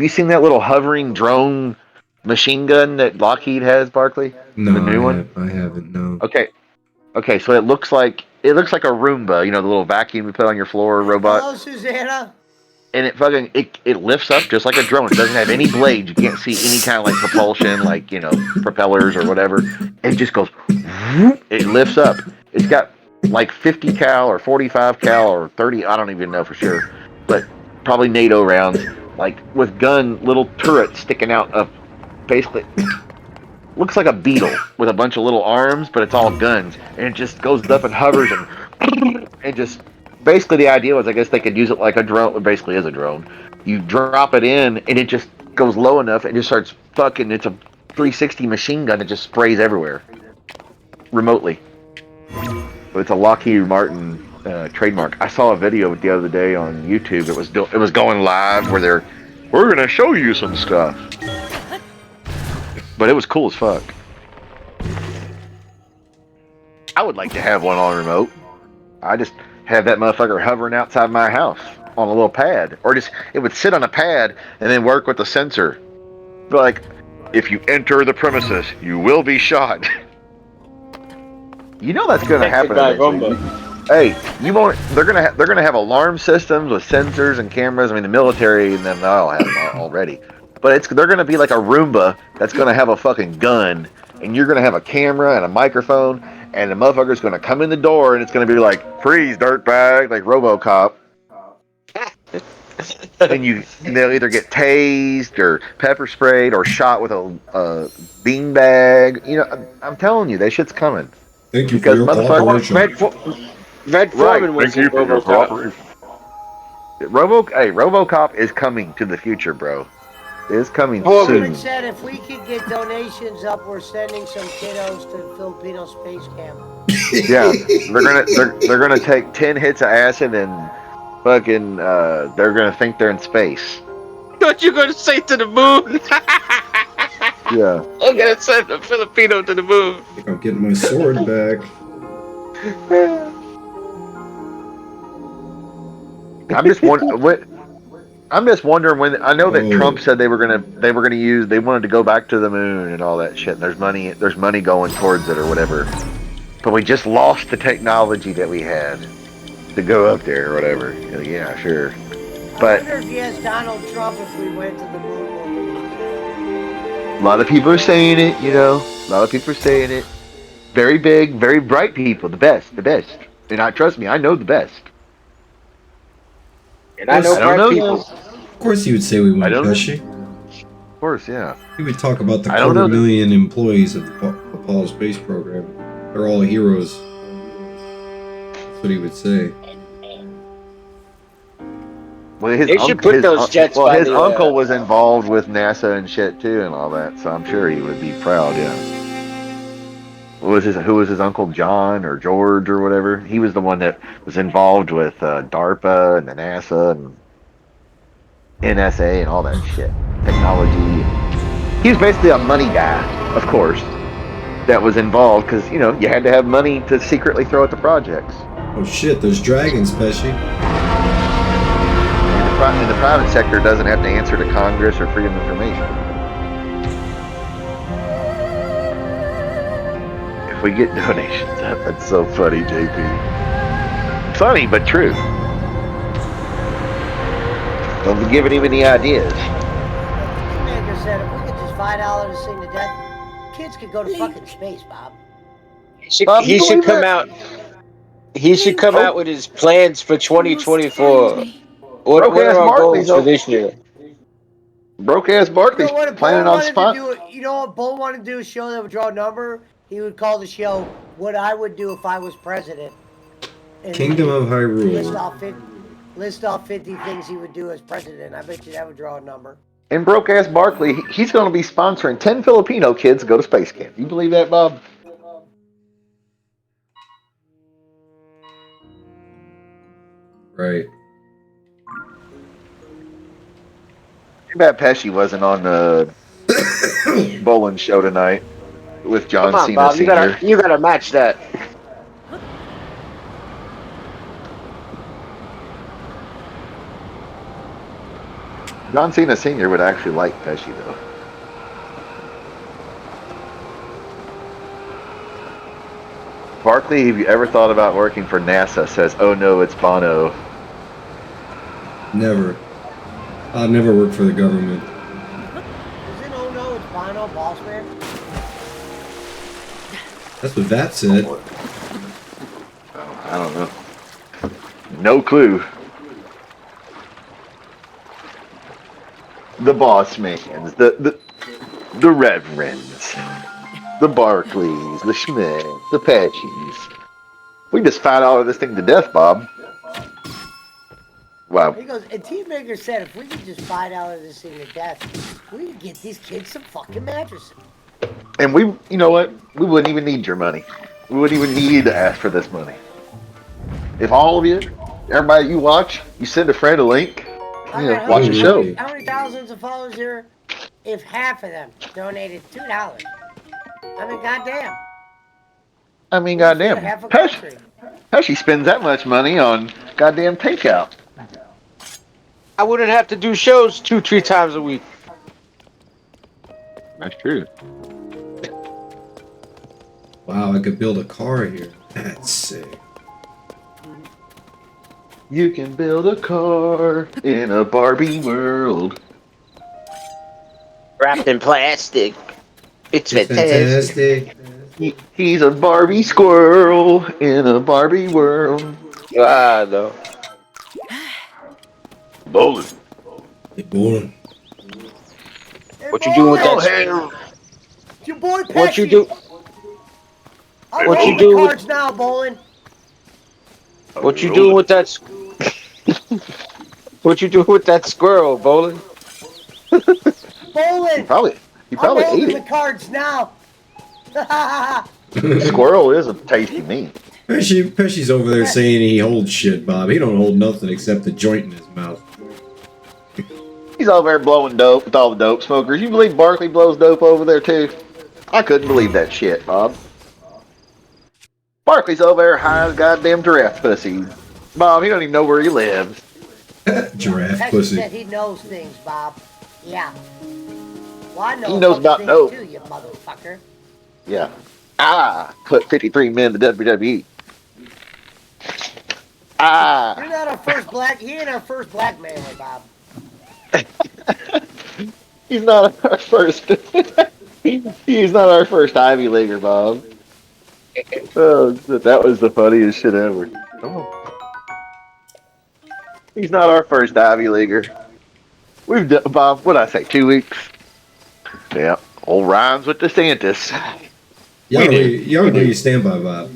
seen that little hovering drone machine gun that Lockheed has, Barkley? No, The new one? I haven't. No. Okay, so it looks like a Roomba, the little vacuum you put on your floor robot. Hello, Susanna. And it lifts up just like a drone. It doesn't have any blades. You can't see any kind of like propulsion, like propellers or whatever. It just goes. It lifts up. It's got like 50 cal or 45 cal or 30. I don't even know for sure, but probably NATO rounds, like with little turrets sticking out of. Basically, looks like a beetle with a bunch of little arms, but it's all guns, and it just goes up and hovers and just. Basically, the idea was, I guess they could use it like a drone. It basically is a drone. You drop it in, and it just goes low enough, and just starts fucking. It's a 360 machine gun that just sprays everywhere, remotely. But it's a Lockheed Martin trademark. I saw a video the other day on YouTube. It was going live where we're gonna show you some stuff. But it was cool as fuck. I would like to have one on remote. I just have that motherfucker hovering outside my house on a little pad, or it would sit on a pad and then work with the sensor. Like, if you enter the premises, you will be shot. That's gonna happen eventually. Hey, you won't. They're gonna have alarm systems with sensors and cameras. I mean, the military and them all have them already. But they're gonna be like a Roomba that's gonna have a fucking gun, and you're gonna have a camera and a microphone. And the motherfucker's gonna come in the door, and it's gonna be like, "Freeze, dirtbag," like RoboCop. and they'll either get tased or pepper sprayed or shot with a beanbag. I'm telling you, that shit's coming. Thank you for your cooperation. Red Foreman was in RoboCop. RoboCop is coming to the future, bro. It's coming Foreman soon. said if we could get donations up, we're sending some kiddos to Filipino space camp. Yeah, they're gonna take 10 hits of acid and fucking they're gonna think they're in space. What you gonna say to the moon? Yeah. I'm gonna send a Filipino to the moon. I think I'm getting my sword back. I'm just wondering when. I know that Oh. Trump said they wanted to go back to the moon and all that shit. And there's money going towards it or whatever. But we just lost the technology that we had to go up there or whatever. Yeah, sure. But I wonder if he asked Donald Trump if we went to the moon. a lot of people are saying it. A lot of people are saying it. Very big, very bright people. The best. And trust me, I know the best. And I know don't bright know. people. Of course, he would say we went, Pesci. Of course, yeah. He would talk about the I don't know. 250,000 employees of the Apollo space program. They're all heroes. That's what he would say. Well, his They should put those jets by his the, uncle was involved with NASA and shit too, and all that. So I'm sure he would be proud. Yeah. who was his uncle John or George or whatever? He was the one that was involved with DARPA and the NASA and NSA and all that shit, technology. He was basically a money guy, of course, that was involved because you had to have money to secretly throw at the projects. Oh shit, there's dragons, Pesci. And the private sector doesn't have to answer to Congress or freedom of information. If we get donations, that's so funny, JP. Funny, but true. Don't be giving him any ideas. Maker said if we could just $5 to sing to death, kids could go to fucking space, Bob. Bob, He you should believe come that? out. He should come out with his plans for 2024. What Broke are ass our Barkley's goals for this year? Broke ass You Barkley's know what? If planning Bull on wanted spot. to do it, you know what Bull wanted to do? A show that would draw a number. He would call the show "What I Would Do If I Was President." And Kingdom of list Hyrule. off 50 things he would do as president. I bet you that would draw a number. And broke ass Barkley, he's going to be sponsoring 10 Filipino kids to go to space camp. You believe that, Bob? Right. Too bad Pesci wasn't on the bowling show tonight with John Come on, Cena Bob. Sr. You gotta match that. John Cena Sr. would actually like Pesci, though. Barkley, have you ever thought about working for NASA? Says, oh no, it's Bono. Never. I've never worked for the government. Isn't oh no, it's Bono, boss man? That's what that said. I don't know. No clue. The boss mans, the reverends, the Barclays, the Schmidt, the Patchies. We just $5 this thing to death, Bob. Wow. He goes, and Team Maker said if we could just $5 this thing to death, we could get these kids some fucking mattresses. And you know what? We wouldn't even need your money. We wouldn't even need to ask for this money. If all of you, everybody you watch, you send a friend a link, watch the show. How many thousands of followers here? If half of them donated $2, I mean, goddamn. I mean, goddamn. Half a country. Pesci spends that much money on goddamn takeout. I wouldn't have to do shows 2-3 times a week. That's true. Wow, I could build a car here. That's sick. You can build a car in a Barbie world. Wrapped in plastic. It's fantastic. He's a Barbie squirrel in a Barbie world. Ah, no. Bowling. Hey, bowling. What you doing with that? It's your boy Pesci. What you do? I'm what you rolling do the with- cards now, Bowling. What you doing with that? What you doing with that squirrel, Bowling? Bowling. He probably I'm ate rolling it. the cards now. Squirrel is a tasty meat. Pesci's over there saying he holds shit, Bob. He don't hold nothing except a joint in his mouth. He's over there blowing dope with all the dope smokers. You believe Barkley blows dope over there too? I couldn't believe that shit, Bob. Barkley's over there high as goddamn giraffe pussy. Bob, he don't even know where he lives. Giraffe Pesci pussy. said he knows things, Bob. Yeah. Well, I know He knows about things dope. too, you motherfucker. Yeah. Put 53 men to WWE. You're not our first black. He ain't our first black man, Bob. He's not our first. He's not our first Ivy Leaguer, Bob. Oh, that was the funniest shit ever. Oh. He's not our first Ivy Leaguer. We've done, Bob, what'd I say, 2 weeks? Yeah, old rhymes with DeSantis. Y'all know you stand by, Bob.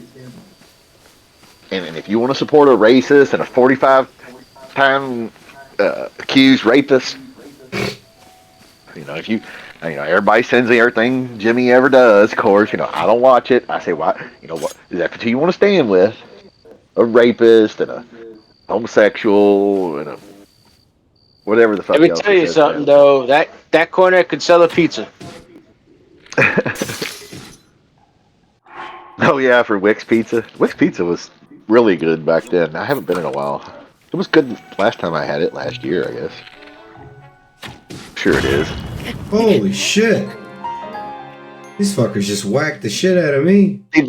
And if you want to support a racist and a 45-time accused rapist, If everybody sends me everything Jimmy ever does. Of course, I don't watch it. I say, why? What is that the two you want to stand with? A rapist and a homosexual and a whatever the Let fuck me else tell he you says. something though. That corner could sell a pizza. Oh yeah, for Wick's Pizza. Wick's Pizza was really good back then. I haven't been in a while. It was good last time I had it last year, I guess. Sure it is. Holy shit! These fuckers just whacked the shit out of me. See,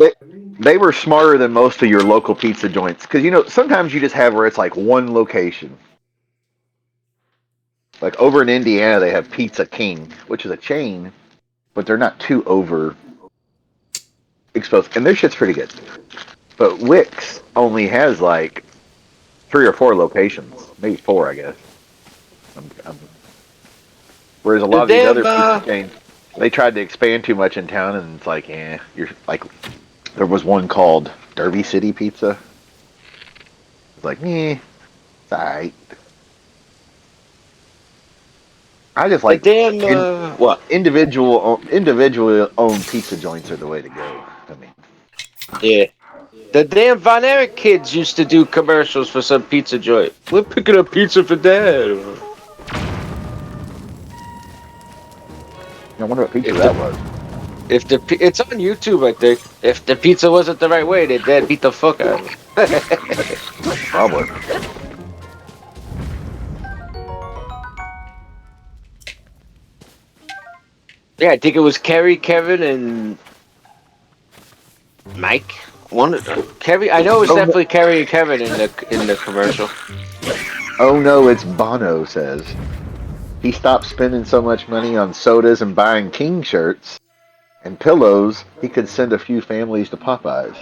they were smarter than most of your local pizza joints because sometimes you just have where it's like one location. Like over in Indiana, they have Pizza King, which is a chain, but they're not too over exposed, and their shit's pretty good. But Wick's only has like 3 or 4 locations, maybe 4, I guess. Whereas a lot The of these damn other pizza chains, they tried to expand too much in town, and it's like, you're like, there was one called Derby City Pizza. It's like, it's alright. I just the like damn what? individually owned pizza joints are the way to go. I mean, Yeah. The damn Von Erich kids used to do commercials for some pizza joint. We're picking up pizza for Dad. I wonder what pizza that was. It's on YouTube, I think. If the pizza wasn't the right way, their dad beat the fuck out of it. Probably. Yeah, I think it was Kerry, Kevin, and Mike. Kerry. I know it was definitely Kerry and Kevin in the commercial. Oh no, it's Bono says. He stopped spending so much money on sodas and buying King shirts and pillows, he could send a few families to Popeyes.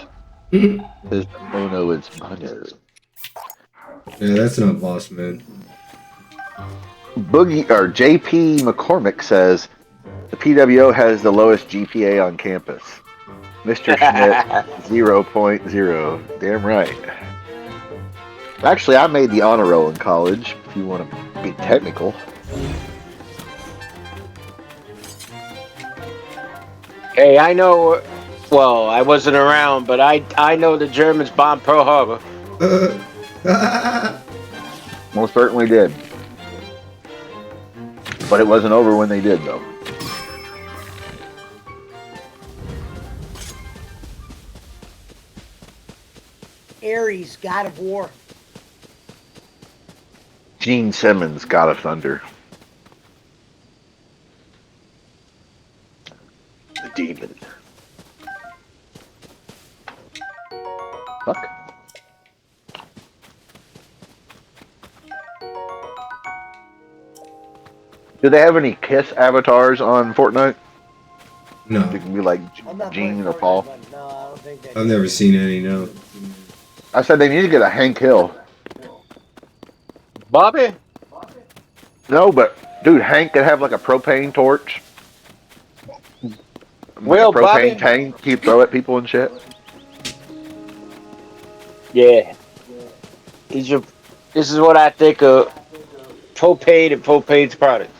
Says, oh no, it's Bono. Yeah, that's not boss, man. JP McCormick says the PWO has the lowest GPA on campus. Mr. Schmidt 0.0. Damn right. Actually, I made the honor roll in college, if you want to be technical. Hey, I know. Well, I wasn't around, but I know the Germans bombed Pearl Harbor. Most certainly did. But it wasn't over when they did, though. Ares, God of War. Gene Simmons, God of Thunder. The Demon. Fuck. Do they have any Kiss avatars on Fortnite? No, It can be like I'm not Gene playing or Fortnite, Paul. but no, I don't think that. I've never seen any. No. I said they need to get a Hank Hill. Bobby? No, but dude, Hank could have like a propane torch. Well, a propane Bobby? tank he'd throw at people and shit. Yeah. This is what I think of propane and propane's product.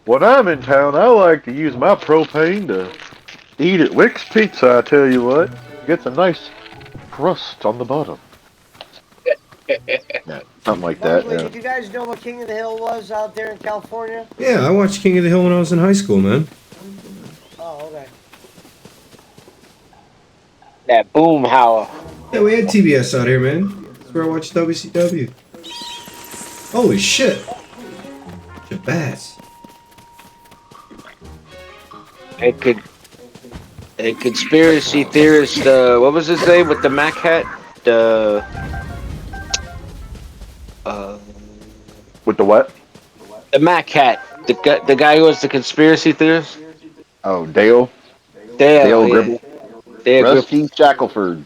When I'm in town, I like to use my propane to eat at Wick's Pizza, I tell you what. Gets a nice crust on the bottom. Yeah, something like that, Lovely, yeah. did you guys know what King of the Hill was out there in California? Yeah, I watched King of the Hill when I was in high school, man. Oh, okay. That boom howl. Yeah, we had TBS out here, man. That's where I watched WCW. Holy shit! Bunch of bats. A conspiracy theorist, what was his name with the Mac hat? With the what? The Mac hat. The guy who was the conspiracy theorist? Oh, Dale Dale yeah. Gribble. Dale Rusty Shackelford.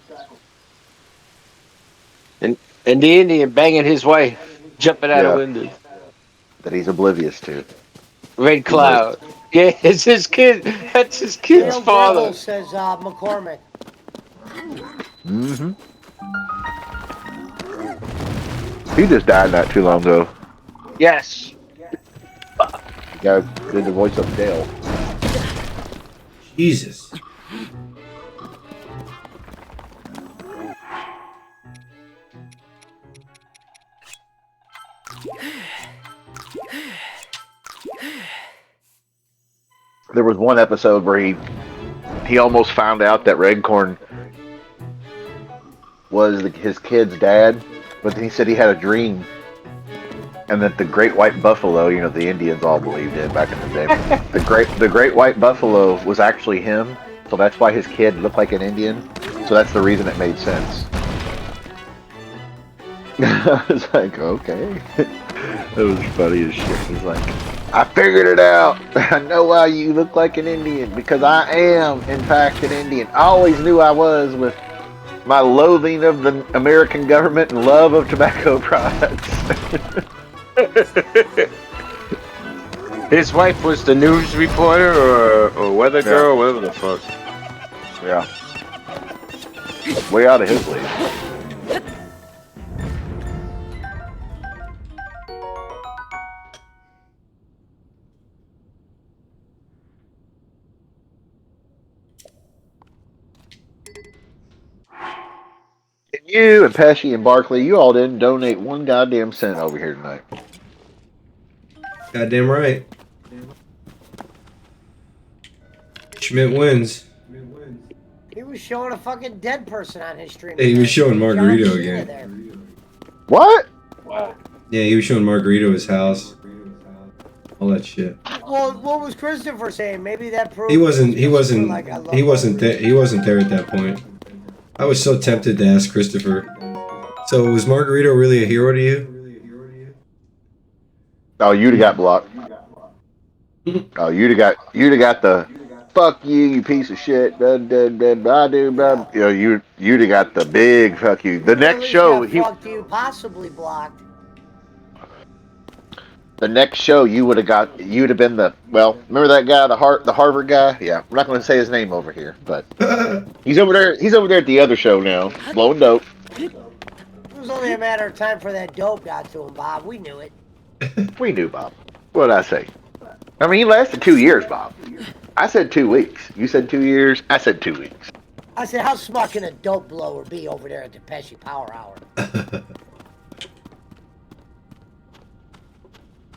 And the Indian banging his wife, jumping out of windows. That he's oblivious to. Red Cloud. Yeah, it's his kid. That's his kid's Dale father. Gribble says McCormick. He just died not too long ago. Yes. The guy who did the voice of Dale. Jesus. There was one episode where he almost found out that Redcorn was his kid's dad, but then he said he had a dream, and that the great white buffalo, you know, the Indians all believed in back in the day, the great white buffalo was actually him, so that's why his kid looked like an Indian. So that's the reason it made sense. I was like, okay. It was funny as shit. He's like, I figured it out. I know why you look like an Indian, because I am, in fact, an Indian. I always knew I was, with my loathing of the American government and love of tobacco products. His wife was the news reporter or weather girl, whatever the fuck. Yeah. Way out of his league. And you and Pesci and Barkley, you all didn't donate one goddamn cent over here tonight. Goddamn right. Schmidt wins. He was showing a fucking dead person on his stream. Hey, he was showing John Margarito Cena again. there. What? Yeah, he was showing Margarito his house. All that shit. Well, what was Christopher saying? Maybe that proved He wasn't there at that point. I was so tempted to ask Christopher. So was Margarito really a hero to you? Oh, you'd have got blocked. Oh, you'd have got the fuck you piece of shit. Blah, blah, blah, blah, blah, blah. You know, you'd have got the big fuck you. The next show, fuck you, possibly blocked. the next show you'd have been the, well, remember that guy, the Harvard guy? Yeah, we're not going to say his name over here, but he's over there at the other show now, blowing dope. It was only a matter of time for that dope got to him, Bob. We knew it. We knew, Bob. What did I say? I mean, he lasted 2 years, Bob. I said 2 weeks. You said 2 years. I said 2 weeks. I said, how smart can a dope blower be over there at the Pesci Power Hour?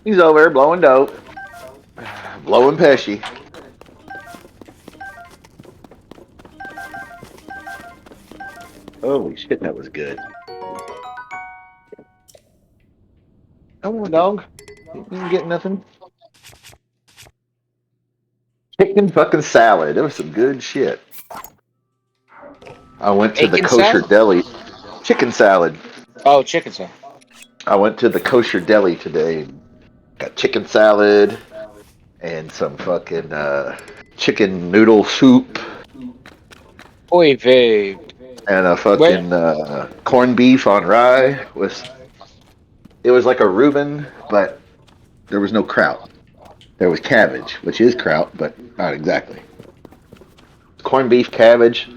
He's over there blowing dope. Blowing Pesci. Holy shit, that was good. Come on, dog. You didn't get nothing. Chicken fucking salad. There was some good shit. I went to the kosher deli. Chicken salad. Oh, chicken salad. I went to the kosher deli today. Got chicken salad and some fucking chicken noodle soup. Oy vey. And a fucking corned beef on rye. It was like a Reuben, but there was no kraut. There was cabbage, which is kraut, but not exactly. Corned beef, cabbage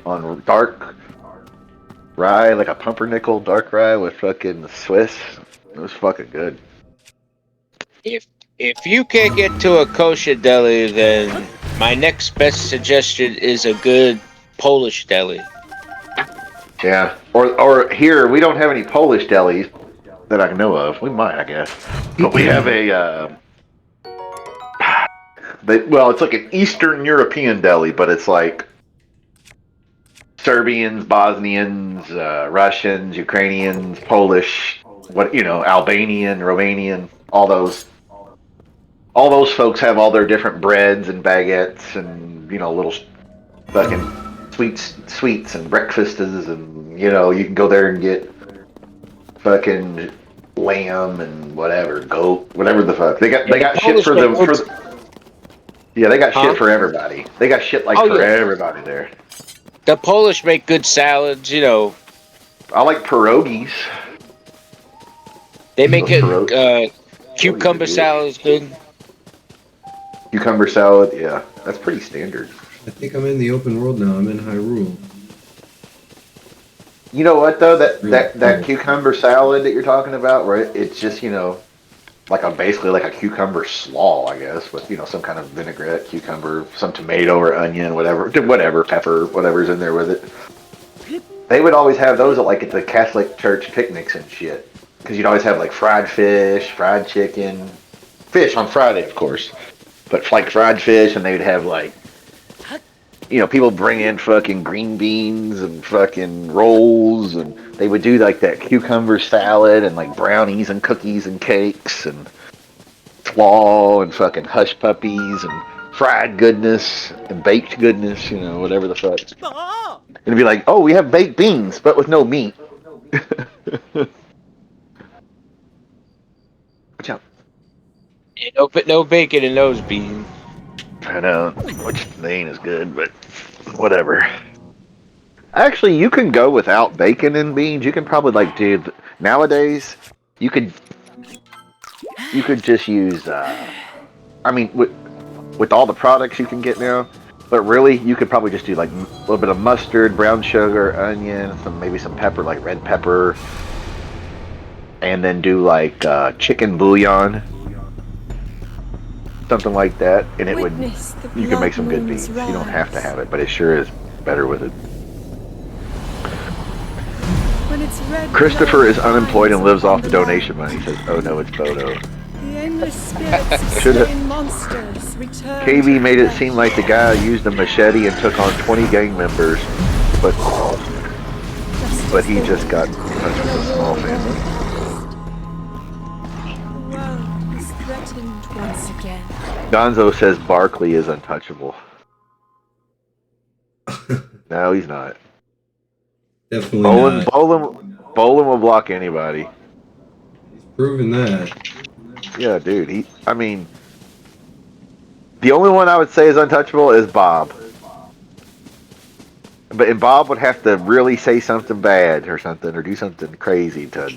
on dark rye, like a pumpernickel dark rye with fucking Swiss. It was fucking good. If you can't get to a kosher deli, then my next best suggestion is a good Polish deli. Yeah, or here we don't have any Polish delis that I know of. We might, I guess, but we have a. Well, it's like an Eastern European deli, but it's like Serbians, Bosnians, Russians, Ukrainians, Polish, Albanian, Romanian, all those folks have all their different breads and baguettes and little fucking sweets and breakfasts, and you can go there and get fucking lamb and whatever, goat, whatever the fuck. They got shit for the. Yeah, they got shit for everybody. They got shit everybody there. The Polish make good salads, I like pierogies. They make it cucumber salad is good. Cucumber salad, yeah, that's pretty standard. I think I'm in the open world now. I'm in Hyrule. You know what though? That cucumber salad that you're talking about, where it's just like a basically like a cucumber slaw, I guess, with some kind of vinaigrette, cucumber, some tomato or onion, whatever pepper, whatever's in there with it. They would always have those at the Catholic church picnics and shit, because you'd always have like fried fish, fried chicken, fish on Friday, of course, but like fried fish, and they'd have like people bring in fucking green beans and fucking rolls, and they would do like that cucumber salad and like brownies and cookies and cakes and slaw and fucking hush puppies and fried goodness and baked goodness, whatever the fuck. And it'd be like, oh, we have baked beans, but with no meat. Watch out. Don't put no bacon in those beans. I know, which they ain't as good, but whatever. Actually, you can go without bacon and beans. You can probably nowadays. You could just use. I mean, with all the products you can get now, but really, you could probably just do like a little bit of mustard, brown sugar, onion, maybe some pepper, like red pepper, and then do like chicken bouillon, something like that, and it would. You can make some good beans. You don't have to have it, but it sure is better with it. Christopher is unemployed and lives off the donation money. He says, "Oh no, it's Bodo." KB made it seem like the guy used a machete and took on 20 gang members, but he just got in touch with a small family. Gonzo says Barkley is untouchable. No, he's not. Definitely not. Bolin will block anybody. He's proven that. Yeah, dude. I mean, the only one I would say is untouchable is Bob. But Bob would have to really say something bad or something, or do something crazy to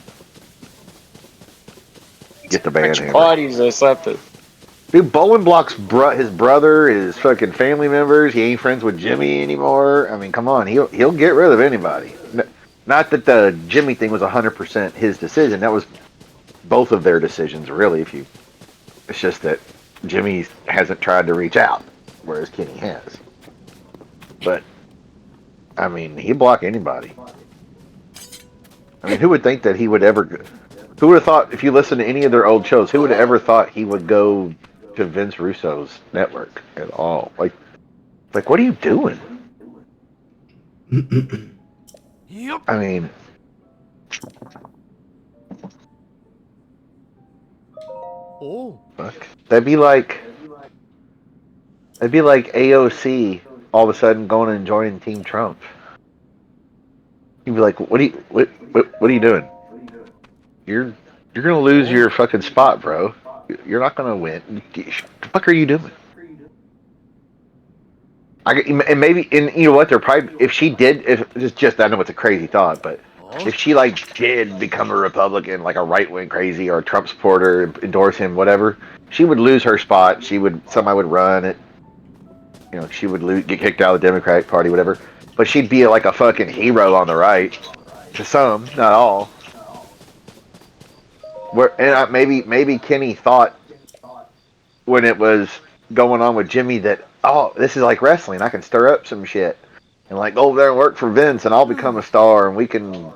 get the ban hammer. Parties or something. Dude, Bolin blocks his brother, his fucking family members. He ain't friends with Jimmy anymore. I mean, come on, he'll get rid of anybody. Not that the Jimmy thing was 100% his decision. That was both of their decisions, really. It's just that Jimmy hasn't tried to reach out, whereas Kenny has. But I mean, he'd block anybody. I mean, who would think that he would ever? Who would have thought, if you listen to any of their old shows, who would have ever thought he would go to Vince Russo's network at all? Like what are you doing? I mean, fuck. That'd be like AOC all of a sudden going and joining Team Trump. You'd be like, what are you doing? You're gonna lose your fucking spot, bro. You're not gonna win. What the fuck are you doing? And you know what? They're probably, if she did, if it's just, I know it's a crazy thought, but if she did become a Republican, like a right wing crazy or a Trump supporter, endorse him, whatever, she would lose her spot. Somebody would run it. She would get kicked out of the Democratic Party, whatever. But she'd be like a fucking hero on the right, to some, not all. Maybe Kenny thought when it was going on with Jimmy that, oh, this is like wrestling. I can stir up some shit and go over there and work for Vince, and I'll become a star, and we can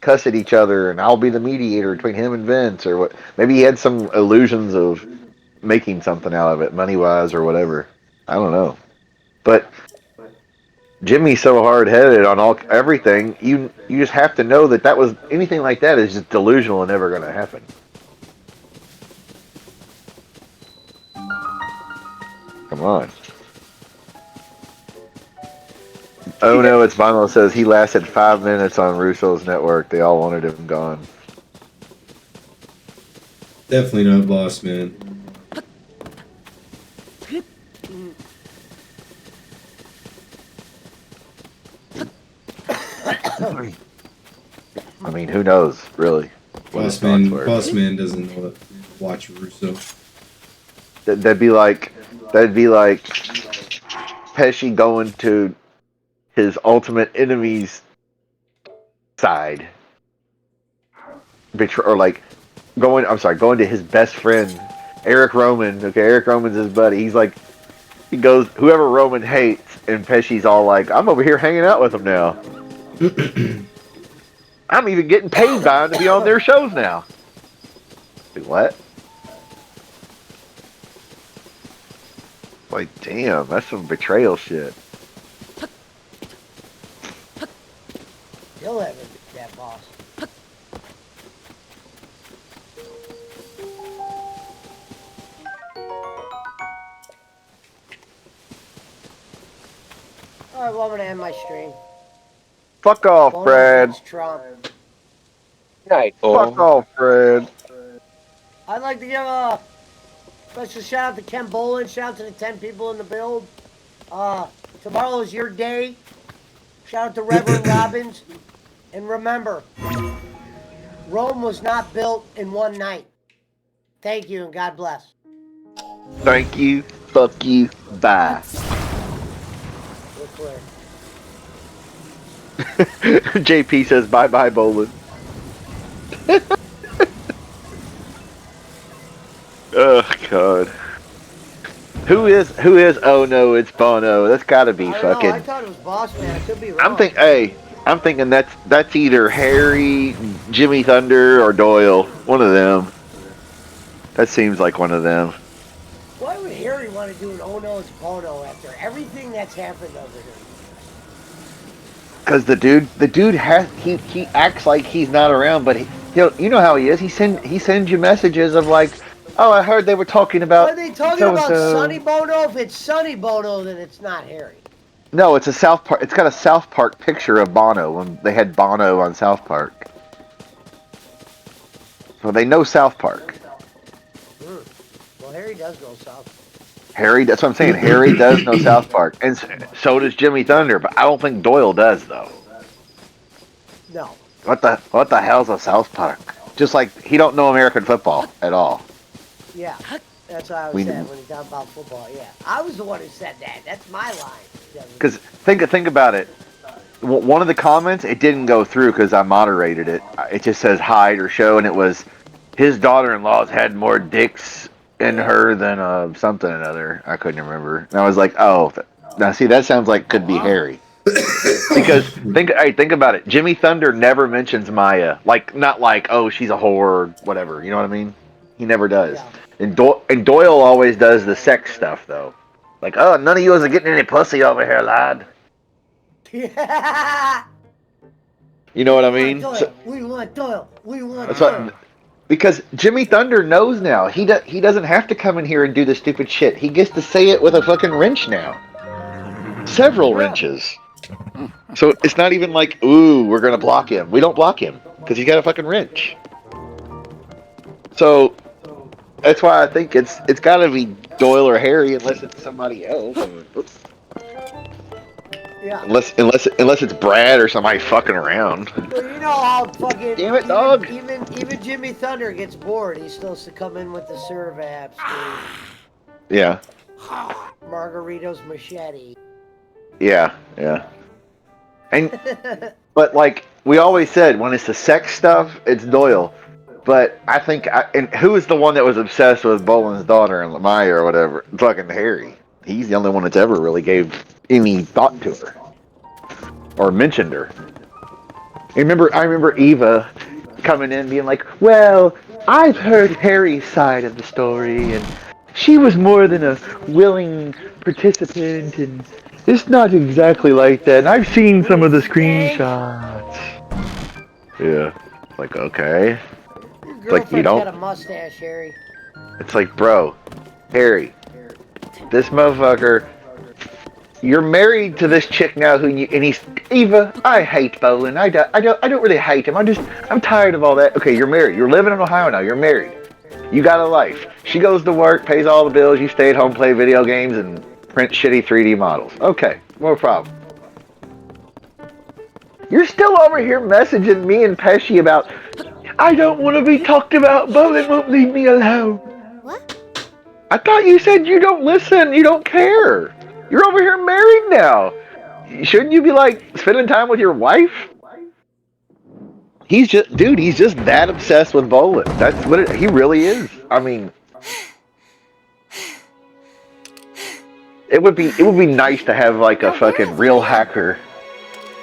cuss at each other, and I'll be the mediator between him and Vince, or what? Maybe he had some illusions of making something out of it, money wise or whatever. I don't know, but Jimmy's so hard headed on everything. You just have to know that was anything like that is just delusional and never going to happen. Come on. Oh no, it's Bono says he lasted 5 minutes on Russo's network. They all wanted him gone. Definitely not boss man. I mean, who knows, really? Boss man doesn't know that. Watch Russo. That'd be like Pesci going to his ultimate enemy's side, or going to his best friend, Eric Roman. Okay, Eric Roman's his buddy. He's like, he goes, whoever Roman hates, and Pesci's all like, I'm over here hanging out with him now. I'm even getting paid by him to be on their shows now. Like, what? Like, damn, that's some betrayal shit. You'll ever be that boss. Alright, well, I'm gonna end my stream. Fuck off, Bono Brad. hates Trump. Night, Fuck off, Brad. I'd like to give a special shout out to Ken Boland. Shout out to the 10 people in the build. Tomorrow is your day. Shout out to Reverend Robbins. And remember, Rome was not built in one night. Thank you and God bless. Thank you. Fuck you. Bye. We're clear. JP says bye bye, Boland. Oh God. Who is? Oh no, it's Bono. That's got to be I don't fucking. know, I thought it was Boss Man. I could be wrong. I'm thinking that's either Harry, Jimmy Thunder, or Doyle. One of them. That seems like one of them. Why would Harry want to do an Oh No It's Bono after everything that's happened over here? Because the dude he acts like he's not around, but you know how he is. He sends you messages of like, oh, I heard they were talking about. Why are they talking about Sonny Bono? If it's Sonny Bono, then it's not Harry. No, it's a South Park. It's got a South Park picture of Bono when they had Bono on South Park. So they know South Park. Well, Harry does know South. Harry, that's what I'm saying. Harry does know South Park, and so does Jimmy Thunder. But I don't think Doyle does, though. No. What the hell's a South Park? Just like he don't know American football at all. Yeah, that's what I was saying when he talked about football. Yeah, I was the one who said that. That's my line. Because think about it. One of the comments, it didn't go through because I moderated it. It just says hide or show, and it was his daughter-in-law's had more dicks in her than something or another. I couldn't remember. And I was like, oh, now see, that sounds like could be Harry. Because think about it. Jimmy Thunder never mentions Maya. Like, not like, oh, she's a whore or whatever. You know what I mean? He never does. Yeah. And Doyle always does the sex stuff, though. Like, oh, none of you are getting any pussy over here, lad. Yeah. You know what I mean? We want Doyle. We want Doyle. Because Jimmy Thunder knows now. He doesn't have to come in here and do the stupid shit. He gets to say it with a fucking wrench now. Several wrenches. So it's not even like, ooh, we're going to block him. We don't block him because he's got a fucking wrench. So that's why I think it's got to be Doyle or Harry unless it's somebody else. Yeah. Unless it's Brad or somebody fucking around. Well, you know how fucking damn it, dog. Even Jimmy Thunder gets bored. He's supposed to come in with the serve apps. Yeah. Margarito's machete. Yeah. And but like we always said, when it's the sex stuff, it's Doyle. But I think, and who is the one that was obsessed with Boland's daughter and Maya or whatever? Fucking Harry. He's the only one that's ever really gave any thought to her or mentioned her. I remember Eva coming in being like, well, I've heard Harry's side of the story, and she was more than a willing participant, and it's not exactly like that. And I've seen some of the screenshots. Yeah. Like, okay. Your girlfriend's got a mustache, Harry. It's like, bro, Harry, this motherfucker, you're married to this chick now and he's, Eva, I hate Boland. I don't really hate him. I'm tired of all that. Okay, you're married. You're living in Ohio now. You're married. You got a life. She goes to work, pays all the bills. You stay at home, play video games, and print shitty 3D models. Okay, no problem. You're still over here messaging me and Pesci about, I don't want to be talked about. Boland won't leave me alone. What? I thought you said you don't listen. You don't care. You're over here married now. Shouldn't you be like spending time with your wife? He's just, dude. He's just that obsessed with bowling. That's what he really is. I mean, it would be nice to have like a fucking real hacker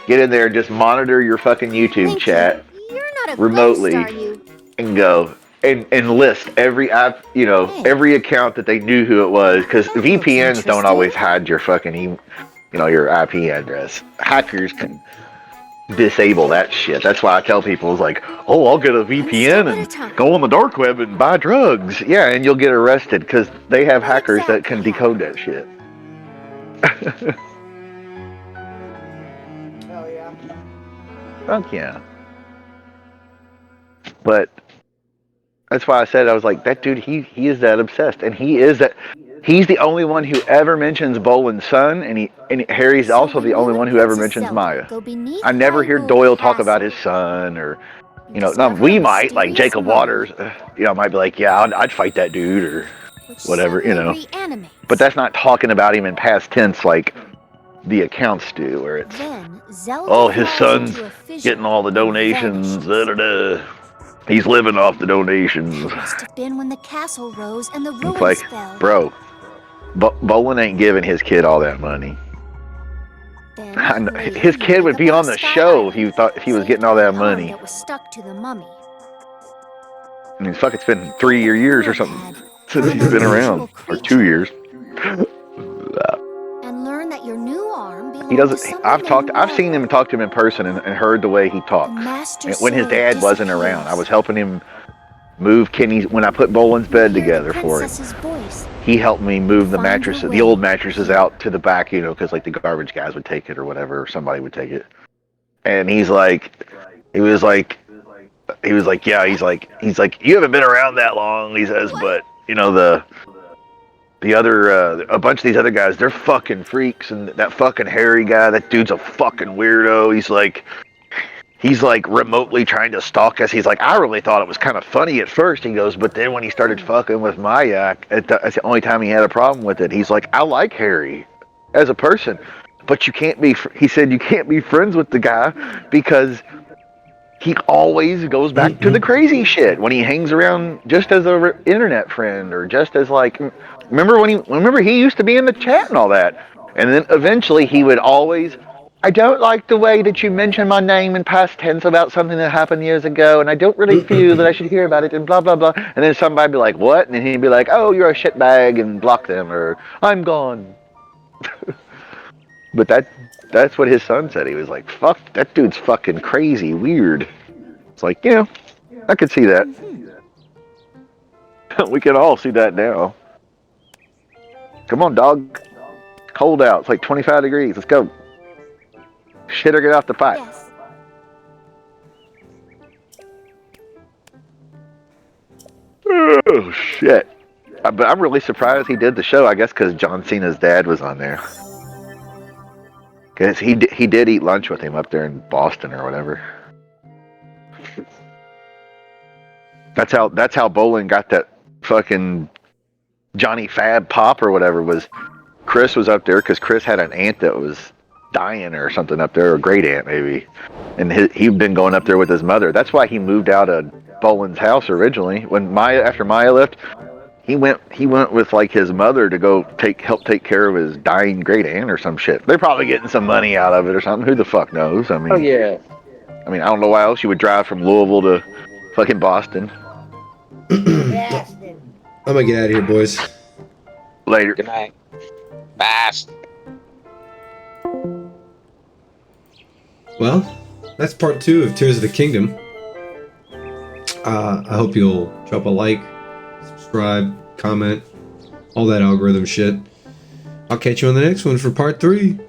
get in there and just monitor your fucking YouTube chat You're not a remotely ghost, are you? and go and list every app, every account that they knew who it was, because That looks VPNs don't always interesting. hide your fucking your IP address. Hackers can disable that shit. That's why I tell people, it's like, oh, I'll get a VPN and go on the dark web and buy drugs. Yeah, and you'll get arrested because they have hackers that can decode that shit. Hell yeah. Fuck yeah. But that's why I said, I was like, that dude, he is that obsessed, and he's the only one who ever mentions Boland's son, and Harry's also the only one who ever mentions Maya. I never hear Doyle talk about his son, or we might, like Jacob Waters, might be like, yeah, I'd fight that dude or whatever, but that's not talking about him in past tense like the accounts do, where it's, oh, his son's getting all the donations, he's living off the donations. Must have been when the castle rose and the ruins It's like, fell. bro, Boland ain't giving his kid all that money. Then His kid would be on the show if he was getting all that money. That was stuck to the mummy. I mean, fuck, it's been 3 years or something since he's been around, or 2 years. And learn that your new arm belongs He doesn't. to someone I've seen him talk to him in person and heard the way he talks. When his dad wasn't around, I was helping him move Kenny's. When I put Boland's bed together for him, he helped me move the mattresses, the old mattresses, out to the back, because like the garbage guys would take it or whatever, or somebody would take it. And he was like, yeah, he's like, you haven't been around that long, he says, but the other, a bunch of these other guys, they're fucking freaks, and that fucking Harry guy, that dude's a fucking weirdo. He's like remotely trying to stalk us. He's like, I really thought it was kind of funny at first. He goes, but then when he started fucking with Maya, that's the only time he had a problem with it. He's like, I like Harry as a person, but you can't be, he said, you can't be friends with the guy because he always goes back to the crazy shit when he hangs around just as a internet friend, or just as like, remember he used to be in the chat and all that. And then eventually he would always, I don't like the way that you mention my name in past tense about something that happened years ago, and I don't really feel that I should hear about it, and blah, blah, blah. And then somebody would be like, what? And then he'd be like, oh, you're a shitbag, and block them, or I'm gone. But that's what his son said. He was like, fuck, that dude's fucking crazy, weird. It's like, I could see that. We can all see that now. Come on, dog. It's cold out. It's like 25 degrees. Let's go. Shit or get off the pipe. Yes. Oh, shit. But I'm really surprised he did the show, I guess because John Cena's dad was on there. Because he did eat lunch with him up there in Boston or whatever. That's how Boland got that fucking Johnny Fab pop or whatever. Was Chris was up there because Chris had an aunt that was dying or something up there, or a great aunt maybe, and he'd been going up there with his mother. That's why he moved out of Boland's house originally. When after Maya left, he went with like his mother to go help take care of his dying great aunt or some shit. They're probably getting some money out of it or something. Who the fuck knows? I mean, Oh yeah. I mean, I don't know why else you would drive from Louisville to fucking Boston. Bastard. I'm gonna get out of here, boys. Later. Good night. Fast. Well, that's part 2 of Tears of the Kingdom. I hope you'll drop a like, subscribe, comment, all that algorithm shit. I'll catch you on the next one for part 3.